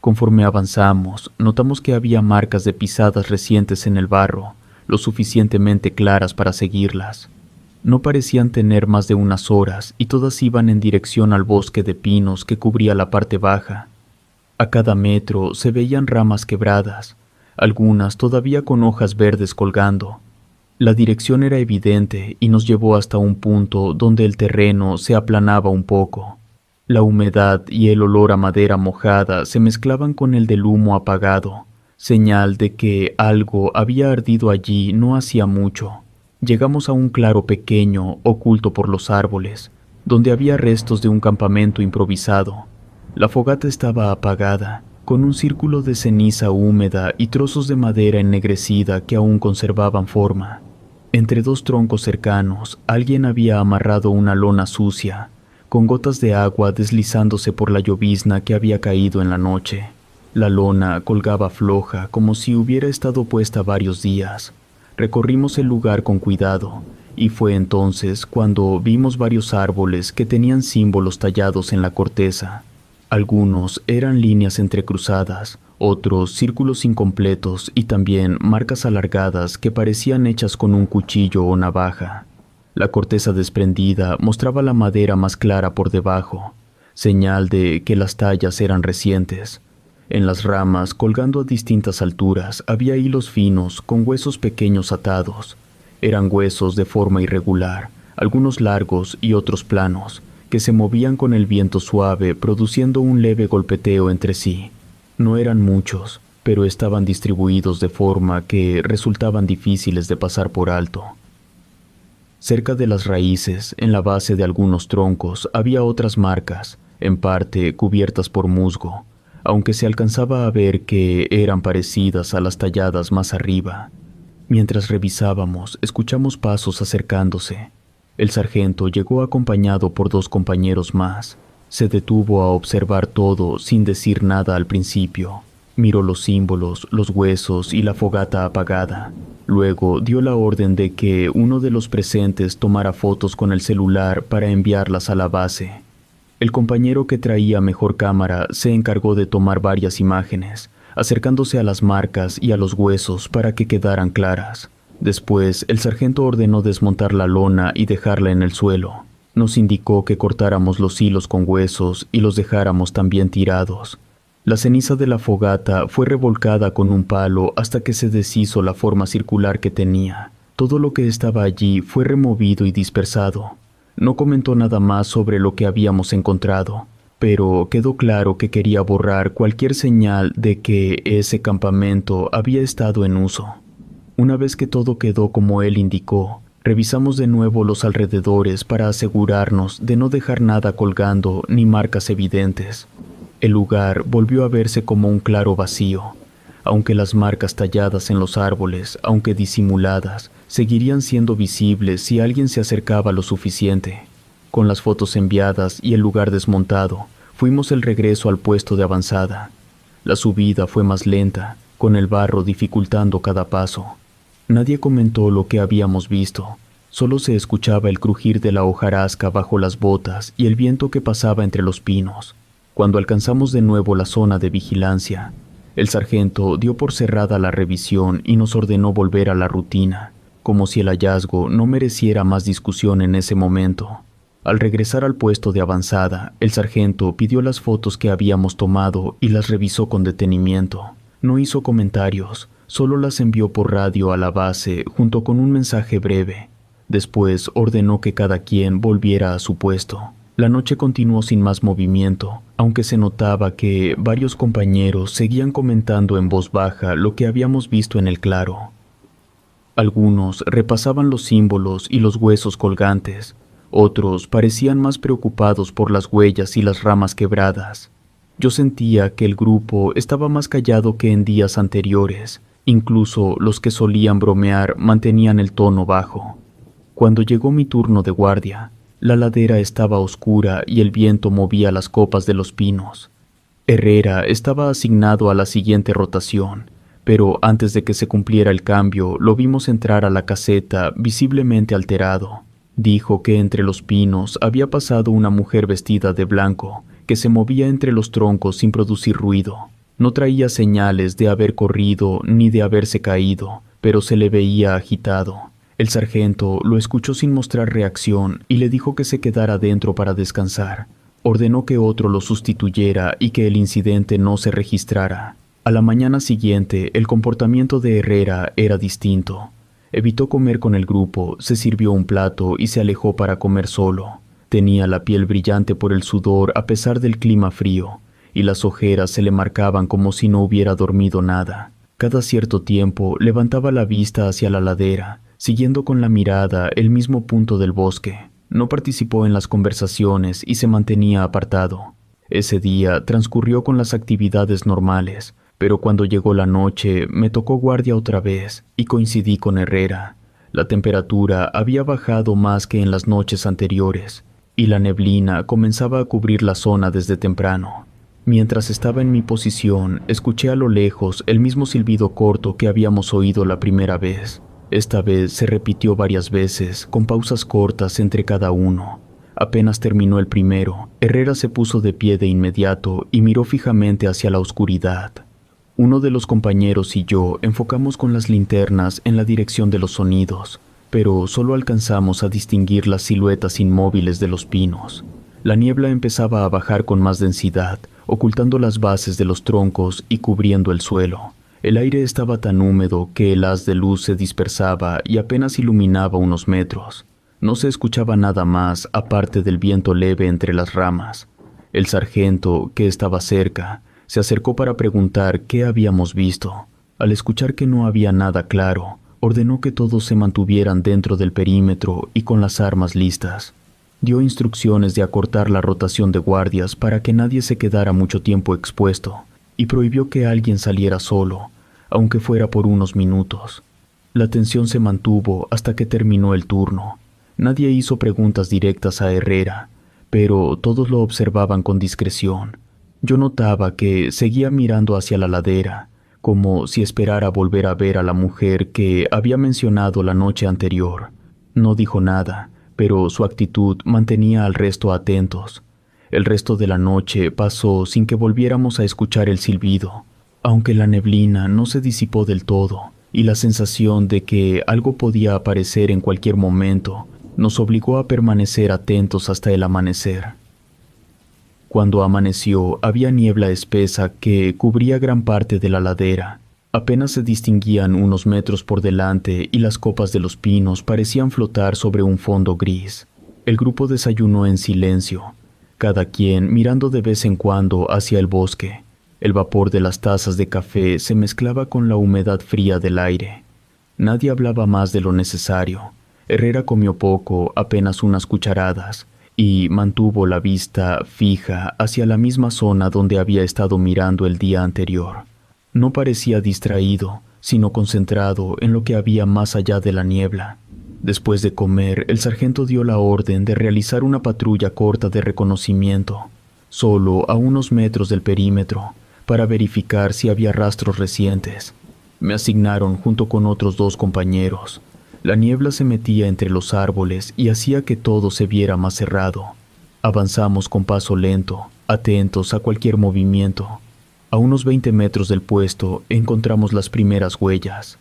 Speaker 1: Conforme avanzamos, notamos que había marcas de pisadas recientes en el barro, lo suficientemente claras para seguirlas. No parecían tener más de unas horas y todas iban en dirección al bosque de pinos que cubría la parte baja. A cada metro se veían ramas quebradas, algunas todavía con hojas verdes colgando. La dirección era evidente y nos llevó hasta un punto donde el terreno se aplanaba un poco. La humedad y el olor a madera mojada se mezclaban con el del humo apagado, señal de que algo había ardido allí no hacía mucho. Llegamos a un claro pequeño, oculto por los árboles, donde había restos de un campamento improvisado. La fogata estaba apagada, con un círculo de ceniza húmeda y trozos de madera ennegrecida que aún conservaban forma. Entre dos troncos cercanos, alguien había amarrado una lona sucia, con gotas de agua deslizándose por la llovizna que había caído en la noche. La lona colgaba floja, como si hubiera estado puesta varios días. Recorrimos el lugar con cuidado, y fue entonces cuando vimos varios árboles que tenían símbolos tallados en la corteza. Algunos eran líneas entrecruzadas, otros círculos incompletos y también marcas alargadas que parecían hechas con un cuchillo o navaja. La corteza desprendida mostraba la madera más clara por debajo, señal de que las tallas eran recientes. En las ramas, colgando a distintas alturas, había hilos finos con huesos pequeños atados. Eran huesos de forma irregular, algunos largos y otros planos, que se movían con el viento suave, produciendo un leve golpeteo entre sí. No eran muchos, pero estaban distribuidos de forma que resultaban difíciles de pasar por alto. Cerca de las raíces, en la base de algunos troncos, había otras marcas, en parte cubiertas por musgo, aunque se alcanzaba a ver que eran parecidas a las talladas más arriba. Mientras revisábamos, escuchamos pasos acercándose. El sargento llegó acompañado por dos compañeros más. Se detuvo a observar todo sin decir nada al principio. Miró los símbolos, los huesos y la fogata apagada. Luego dio la orden de que uno de los presentes tomara fotos con el celular para enviarlas a la base. El compañero que traía mejor cámara se encargó de tomar varias imágenes, acercándose a las marcas y a los huesos para que quedaran claras. Después, el sargento ordenó desmontar la lona y dejarla en el suelo. Nos indicó que cortáramos los hilos con huesos y los dejáramos también tirados. La ceniza de la fogata fue revolcada con un palo hasta que se deshizo la forma circular que tenía. Todo lo que estaba allí fue removido y dispersado. No comentó nada más sobre lo que habíamos encontrado, pero quedó claro que quería borrar cualquier señal de que ese campamento había estado en uso. Una vez que todo quedó como él indicó, revisamos de nuevo los alrededores para asegurarnos de no dejar nada colgando ni marcas evidentes. El lugar volvió a verse como un claro vacío, aunque las marcas talladas en los árboles, aunque disimuladas, seguirían siendo visibles si alguien se acercaba lo suficiente. Con las fotos enviadas y el lugar desmontado, fuimos el regreso al puesto de avanzada. La subida fue más lenta, con el barro dificultando cada paso. Nadie comentó lo que habíamos visto. Solo se escuchaba el crujir de la hojarasca bajo las botas y el viento que pasaba entre los pinos. Cuando alcanzamos de nuevo la zona de vigilancia, el sargento dio por cerrada la revisión y nos ordenó volver a la rutina, como si el hallazgo no mereciera más discusión en ese momento. Al regresar al puesto de avanzada, el sargento pidió las fotos que habíamos tomado y las revisó con detenimiento. No hizo comentarios, solo las envió por radio a la base junto con un mensaje breve. Después ordenó que cada quien volviera a su puesto. La noche continuó sin más movimiento, aunque se notaba que varios compañeros seguían comentando en voz baja lo que habíamos visto en el claro. Algunos repasaban los símbolos y los huesos colgantes, otros parecían más preocupados por las huellas y las ramas quebradas. Yo sentía que el grupo estaba más callado que en días anteriores, incluso los que solían bromear mantenían el tono bajo. Cuando llegó mi turno de guardia, la ladera estaba oscura y el viento movía las copas de los pinos. Herrera estaba asignado a la siguiente rotación, pero antes de que se cumpliera el cambio, lo vimos entrar a la caseta visiblemente alterado. Dijo que entre los pinos había pasado una mujer vestida de blanco, que se movía entre los troncos sin producir ruido. No traía señales de haber corrido ni de haberse caído, pero se le veía agitado. El sargento lo escuchó sin mostrar reacción y le dijo que se quedara dentro para descansar. Ordenó que otro lo sustituyera y que el incidente no se registrara. A la mañana siguiente, el comportamiento de Herrera era distinto. Evitó comer con el grupo, se sirvió un plato y se alejó para comer solo. Tenía la piel brillante por el sudor a pesar del clima frío, y las ojeras se le marcaban como si no hubiera dormido nada. Cada cierto tiempo levantaba la vista hacia la ladera, siguiendo con la mirada el mismo punto del bosque. No participó en las conversaciones y se mantenía apartado. Ese día transcurrió con las actividades normales, pero cuando llegó la noche me tocó guardia otra vez y coincidí con Herrera. La temperatura había bajado más que en las noches anteriores y la neblina comenzaba a cubrir la zona desde temprano. Mientras estaba en mi posición, escuché a lo lejos el mismo silbido corto que habíamos oído la primera vez. Esta vez se repitió varias veces, con pausas cortas entre cada uno. Apenas terminó el primero, Herrera se puso de pie de inmediato y miró fijamente hacia la oscuridad. Uno de los compañeros y yo enfocamos con las linternas en la dirección de los sonidos, pero solo alcanzamos a distinguir las siluetas inmóviles de los pinos. La niebla empezaba a bajar con más densidad, ocultando las bases de los troncos y cubriendo el suelo. El aire estaba tan húmedo que el haz de luz se dispersaba y apenas iluminaba unos metros. No se escuchaba nada más aparte del viento leve entre las ramas. El sargento, que estaba cerca, se acercó para preguntar qué habíamos visto. Al escuchar que no había nada claro, ordenó que todos se mantuvieran dentro del perímetro y con las armas listas. Dio instrucciones de acortar la rotación de guardias para que nadie se quedara mucho tiempo expuesto, y prohibió que alguien saliera solo, aunque fuera por unos minutos. La tensión se mantuvo hasta que terminó el turno. Nadie hizo preguntas directas a Herrera, pero todos lo observaban con discreción. Yo notaba que seguía mirando hacia la ladera, como si esperara volver a ver a la mujer que había mencionado la noche anterior. No dijo nada, pero su actitud mantenía al resto atentos. El resto de la noche pasó sin que volviéramos a escuchar el silbido, aunque la neblina no se disipó del todo, y la sensación de que algo podía aparecer en cualquier momento nos obligó a permanecer atentos hasta el amanecer. Cuando amaneció, había niebla espesa que cubría gran parte de la ladera. Apenas se distinguían unos metros por delante y las copas de los pinos parecían flotar sobre un fondo gris. El grupo desayunó en silencio, cada quien mirando de vez en cuando hacia el bosque. El vapor de las tazas de café se mezclaba con la humedad fría del aire. Nadie hablaba más de lo necesario. Herrera comió poco, apenas unas cucharadas, y mantuvo la vista fija hacia la misma zona donde había estado mirando el día anterior. No parecía distraído, sino concentrado en lo que había más allá de la niebla. Después de comer, el sargento dio la orden de realizar una patrulla corta de reconocimiento, solo a unos metros del perímetro, para verificar si había rastros recientes. Me asignaron junto con otros 2 compañeros. La niebla se metía entre los árboles y hacía que todo se viera más cerrado. Avanzamos con paso lento, atentos a cualquier movimiento. A unos 20 metros del puesto encontramos las primeras huellas.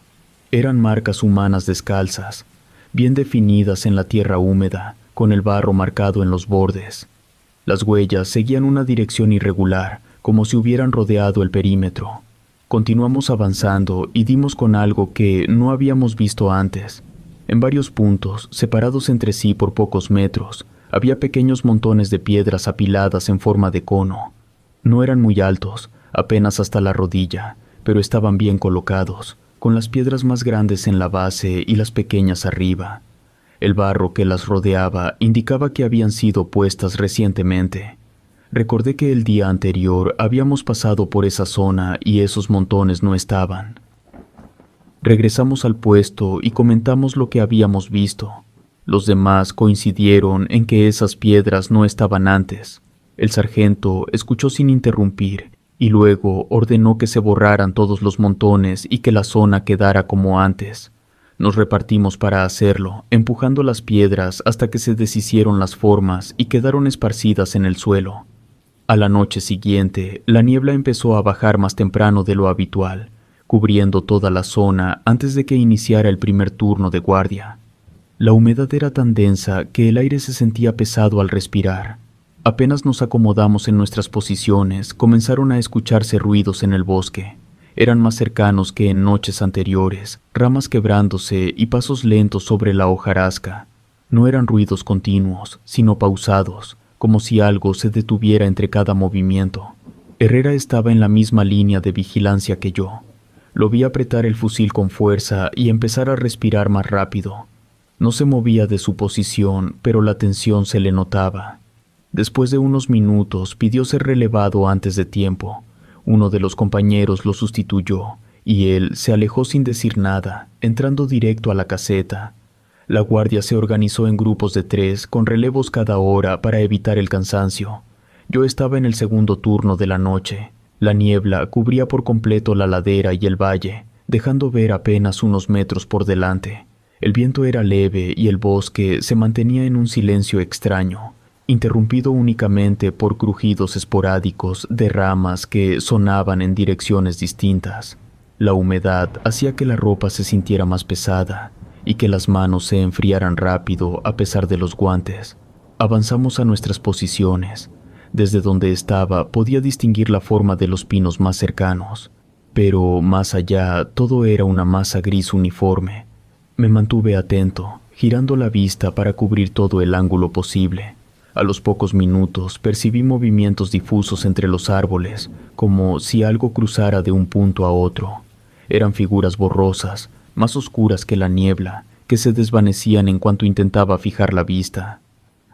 Speaker 1: Eran marcas humanas descalzas, bien definidas en la tierra húmeda, con el barro marcado en los bordes. Las huellas seguían una dirección irregular, como si hubieran rodeado el perímetro. Continuamos avanzando y dimos con algo que no habíamos visto antes. En varios puntos, separados entre sí por pocos metros, había pequeños montones de piedras apiladas en forma de cono. No eran muy altos, apenas hasta la rodilla, pero estaban bien colocados, con las piedras más grandes en la base y las pequeñas arriba. El barro que las rodeaba indicaba que habían sido puestas recientemente. Recordé que el día anterior habíamos pasado por esa zona y esos montones no estaban. Regresamos al puesto y comentamos lo que habíamos visto. Los demás coincidieron en que esas piedras no estaban antes. El sargento escuchó sin interrumpir y luego ordenó que se borraran todos los montones y que la zona quedara como antes. Nos repartimos para hacerlo, empujando las piedras hasta que se deshicieron las formas y quedaron esparcidas en el suelo. A la noche siguiente, la niebla empezó a bajar más temprano de lo habitual, cubriendo toda la zona antes de que iniciara el primer turno de guardia. La humedad era tan densa que el aire se sentía pesado al respirar. Apenas nos acomodamos en nuestras posiciones, comenzaron a escucharse ruidos en el bosque. Eran más cercanos que en noches anteriores, ramas quebrándose y pasos lentos sobre la hojarasca. No eran ruidos continuos, sino pausados, como si algo se detuviera entre cada movimiento. Herrera estaba en la misma línea de vigilancia que yo. Lo vi apretar el fusil con fuerza y empezar a respirar más rápido. No se movía de su posición, pero la tensión se le notaba. Después de unos minutos pidió ser relevado antes de tiempo. Uno de los compañeros lo sustituyó, y él se alejó sin decir nada, entrando directo a la caseta. La guardia se organizó en grupos de 3, con relevos cada hora para evitar el cansancio. Yo estaba en el segundo turno de la noche. La niebla cubría por completo la ladera y el valle, dejando ver apenas unos metros por delante. El viento era leve y el bosque se mantenía en un silencio extraño, interrumpido únicamente por crujidos esporádicos de ramas que sonaban en direcciones distintas. La humedad hacía que la ropa se sintiera más pesada y que las manos se enfriaran rápido a pesar de los guantes. Avanzamos a nuestras posiciones. Desde donde estaba podía distinguir la forma de los pinos más cercanos, pero más allá todo era una masa gris uniforme. Me mantuve atento, girando la vista para cubrir todo el ángulo posible. A los pocos minutos percibí movimientos difusos entre los árboles, como si algo cruzara de un punto a otro. Eran figuras borrosas, más oscuras que la niebla, que se desvanecían en cuanto intentaba fijar la vista.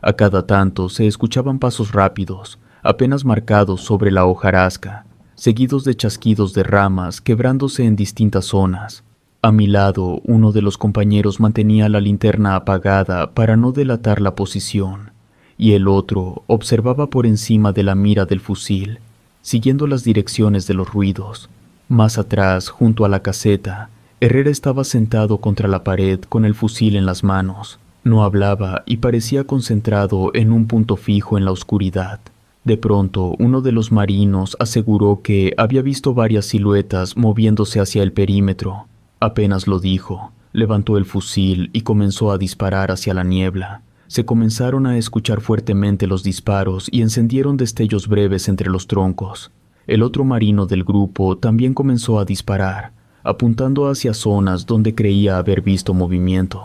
Speaker 1: A cada tanto se escuchaban pasos rápidos, apenas marcados sobre la hojarasca, seguidos de chasquidos de ramas quebrándose en distintas zonas. A mi lado, uno de los compañeros mantenía la linterna apagada para no delatar la posición, y el otro observaba por encima de la mira del fusil, siguiendo las direcciones de los ruidos. Más atrás, junto a la caseta, Herrera estaba sentado contra la pared con el fusil en las manos. No hablaba y parecía concentrado en un punto fijo en la oscuridad. De pronto, uno de los marinos aseguró que había visto varias siluetas moviéndose hacia el perímetro. Apenas lo dijo, levantó el fusil y comenzó a disparar hacia la niebla. Se comenzaron a escuchar fuertemente los disparos y encendieron destellos breves entre los troncos. El otro marino del grupo también comenzó a disparar, apuntando hacia zonas donde creía haber visto movimiento.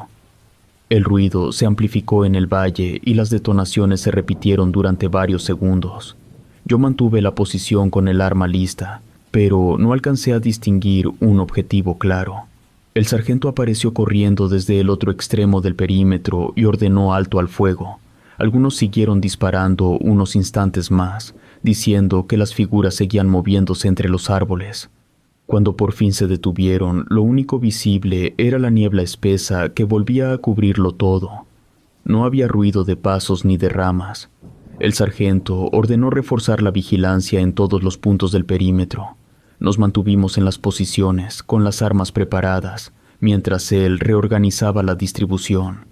Speaker 1: El ruido se amplificó en el valle y las detonaciones se repitieron durante varios segundos. Yo mantuve la posición con el arma lista, pero no alcancé a distinguir un objetivo claro. El sargento apareció corriendo desde el otro extremo del perímetro y ordenó alto al fuego. Algunos siguieron disparando unos instantes más, diciendo que las figuras seguían moviéndose entre los árboles. Cuando por fin se detuvieron, lo único visible era la niebla espesa que volvía a cubrirlo todo. No había ruido de pasos ni de ramas. El sargento ordenó reforzar la vigilancia en todos los puntos del perímetro. Nos mantuvimos en las posiciones, con las armas preparadas, mientras él reorganizaba la distribución.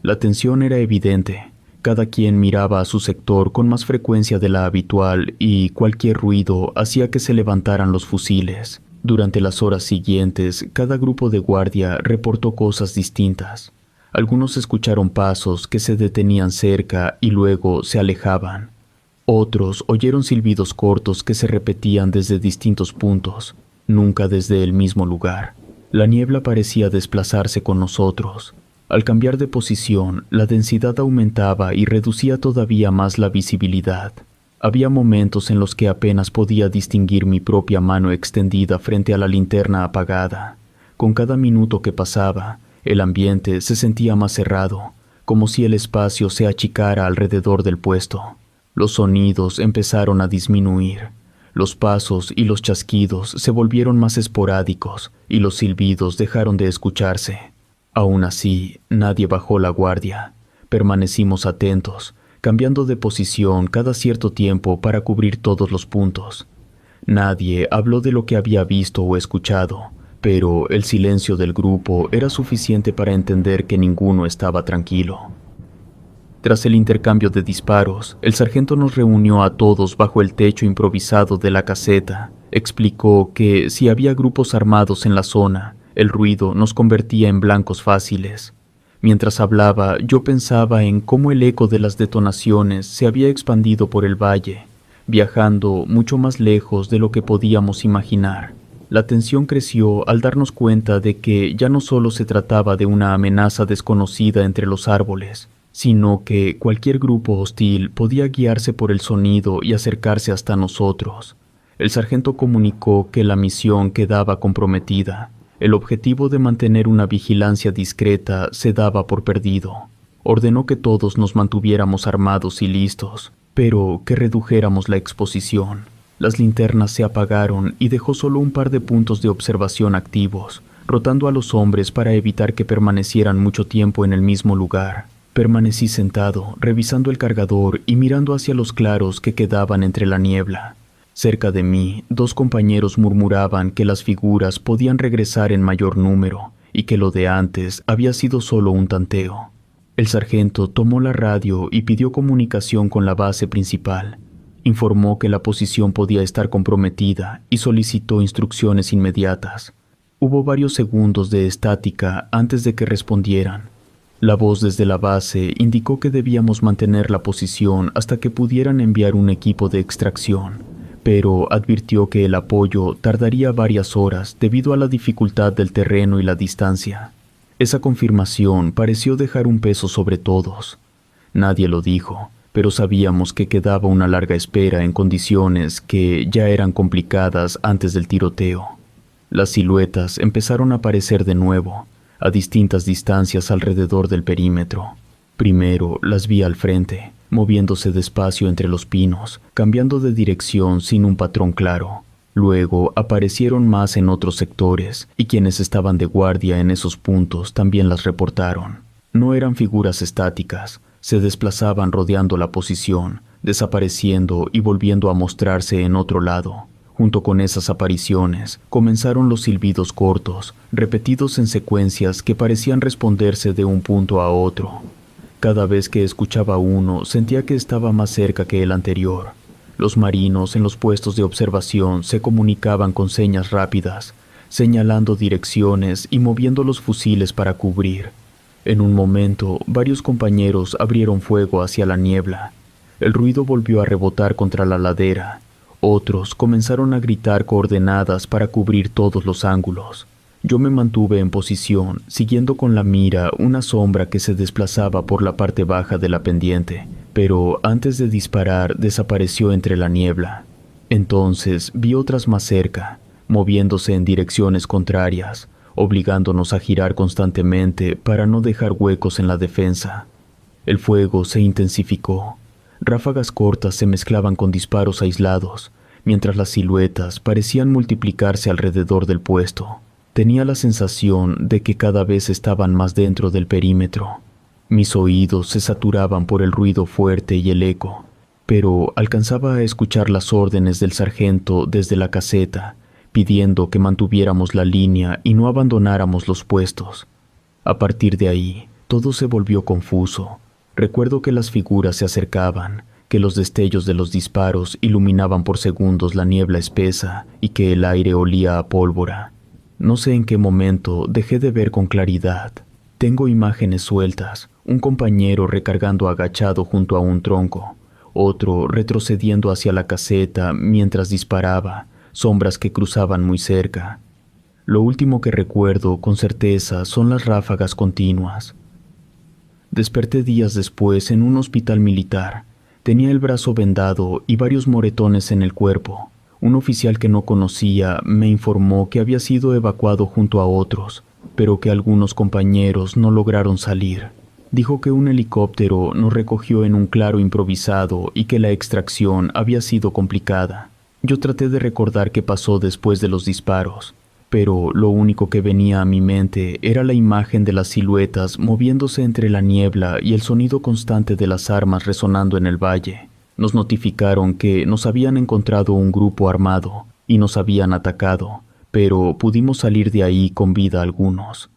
Speaker 1: La tensión era evidente. Cada quien miraba a su sector con más frecuencia de la habitual y cualquier ruido hacía que se levantaran los fusiles. Durante las horas siguientes, cada grupo de guardia reportó cosas distintas. Algunos escucharon pasos que se detenían cerca y luego se alejaban. Otros oyeron silbidos cortos que se repetían desde distintos puntos, nunca desde el mismo lugar. La niebla parecía desplazarse con nosotros. Al cambiar de posición, la densidad aumentaba y reducía todavía más la visibilidad. Había momentos en los que apenas podía distinguir mi propia mano extendida frente a la linterna apagada. Con cada minuto que pasaba, el ambiente se sentía más cerrado, como si el espacio se achicara alrededor del puesto. Los sonidos empezaron a disminuir. Los pasos y los chasquidos se volvieron más esporádicos y los silbidos dejaron de escucharse. Aún así, nadie bajó la guardia. Permanecimos atentos, cambiando de posición cada cierto tiempo para cubrir todos los puntos. Nadie habló de lo que había visto o escuchado, pero el silencio del grupo era suficiente para entender que ninguno estaba tranquilo. Tras el intercambio de disparos, el sargento nos reunió a todos bajo el techo improvisado de la caseta. Explicó que si había grupos armados en la zona, el ruido nos convertía en blancos fáciles. Mientras hablaba, yo pensaba en cómo el eco de las detonaciones se había expandido por el valle, viajando mucho más lejos de lo que podíamos imaginar. La tensión creció al darnos cuenta de que ya no solo se trataba de una amenaza desconocida entre los árboles, sino que cualquier grupo hostil podía guiarse por el sonido y acercarse hasta nosotros. El sargento comunicó que la misión quedaba comprometida. El objetivo de mantener una vigilancia discreta se daba por perdido. Ordenó que todos nos mantuviéramos armados y listos, pero que redujéramos la exposición. Las linternas se apagaron y dejó solo un par de puntos de observación activos, rotando a los hombres para evitar que permanecieran mucho tiempo en el mismo lugar. Permanecí sentado, revisando el cargador y mirando hacia los claros que quedaban entre la niebla. Cerca de mí, dos compañeros murmuraban que las figuras podían regresar en mayor número y que lo de antes había sido solo un tanteo. El sargento tomó la radio y pidió comunicación con la base principal. Informó que la posición podía estar comprometida y solicitó instrucciones inmediatas. Hubo varios segundos de estática antes de que respondieran. La voz desde la base indicó que debíamos mantener la posición hasta que pudieran enviar un equipo de extracción, pero advirtió que el apoyo tardaría varias horas debido a la dificultad del terreno y la distancia. Esa confirmación pareció dejar un peso sobre todos. Nadie lo dijo, pero sabíamos que quedaba una larga espera en condiciones que ya eran complicadas antes del tiroteo. Las siluetas empezaron a aparecer de nuevo, a distintas distancias alrededor del perímetro. Primero las vi al frente, moviéndose despacio entre los pinos, cambiando de dirección sin un patrón claro. Luego aparecieron más en otros sectores, y quienes estaban de guardia en esos puntos también las reportaron. No eran figuras estáticas, se desplazaban rodeando la posición, desapareciendo y volviendo a mostrarse en otro lado. Junto con esas apariciones, comenzaron los silbidos cortos, repetidos en secuencias que parecían responderse de un punto a otro. Cada vez que escuchaba uno, sentía que estaba más cerca que el anterior. Los marinos en los puestos de observación se comunicaban con señas rápidas, señalando direcciones y moviendo los fusiles para cubrir. En un momento, varios compañeros abrieron fuego hacia la niebla. El ruido volvió a rebotar contra la ladera. Otros comenzaron a gritar coordenadas para cubrir todos los ángulos. Yo me mantuve en posición, siguiendo con la mira una sombra que se desplazaba por la parte baja de la pendiente, pero antes de disparar desapareció entre la niebla. Entonces vi otras más cerca, moviéndose en direcciones contrarias, obligándonos a girar constantemente para no dejar huecos en la defensa. El fuego se intensificó. Ráfagas cortas se mezclaban con disparos aislados, mientras las siluetas parecían multiplicarse alrededor del puesto. Tenía la sensación de que cada vez estaban más dentro del perímetro. Mis oídos se saturaban por el ruido fuerte y el eco, pero alcanzaba a escuchar las órdenes del sargento desde la caseta, pidiendo que mantuviéramos la línea y no abandonáramos los puestos. A partir de ahí, todo se volvió confuso. Recuerdo que las figuras se acercaban, que los destellos de los disparos iluminaban por segundos la niebla espesa y que el aire olía a pólvora. No sé en qué momento dejé de ver con claridad. Tengo imágenes sueltas, un compañero recargando agachado junto a un tronco, otro retrocediendo hacia la caseta mientras disparaba, sombras que cruzaban muy cerca. Lo último que recuerdo con certeza son las ráfagas continuas. Desperté días después en un hospital militar. Tenía el brazo vendado y varios moretones en el cuerpo. Un oficial que no conocía me informó que había sido evacuado junto a otros, pero que algunos compañeros no lograron salir. Dijo que un helicóptero nos recogió en un claro improvisado y que la extracción había sido complicada. Yo traté de recordar qué pasó después de los disparos, pero lo único que venía a mi mente era la imagen de las siluetas moviéndose entre la niebla y el sonido constante de las armas resonando en el valle. Nos notificaron que nos habían encontrado un grupo armado y nos habían atacado, pero pudimos salir de ahí con vida algunos.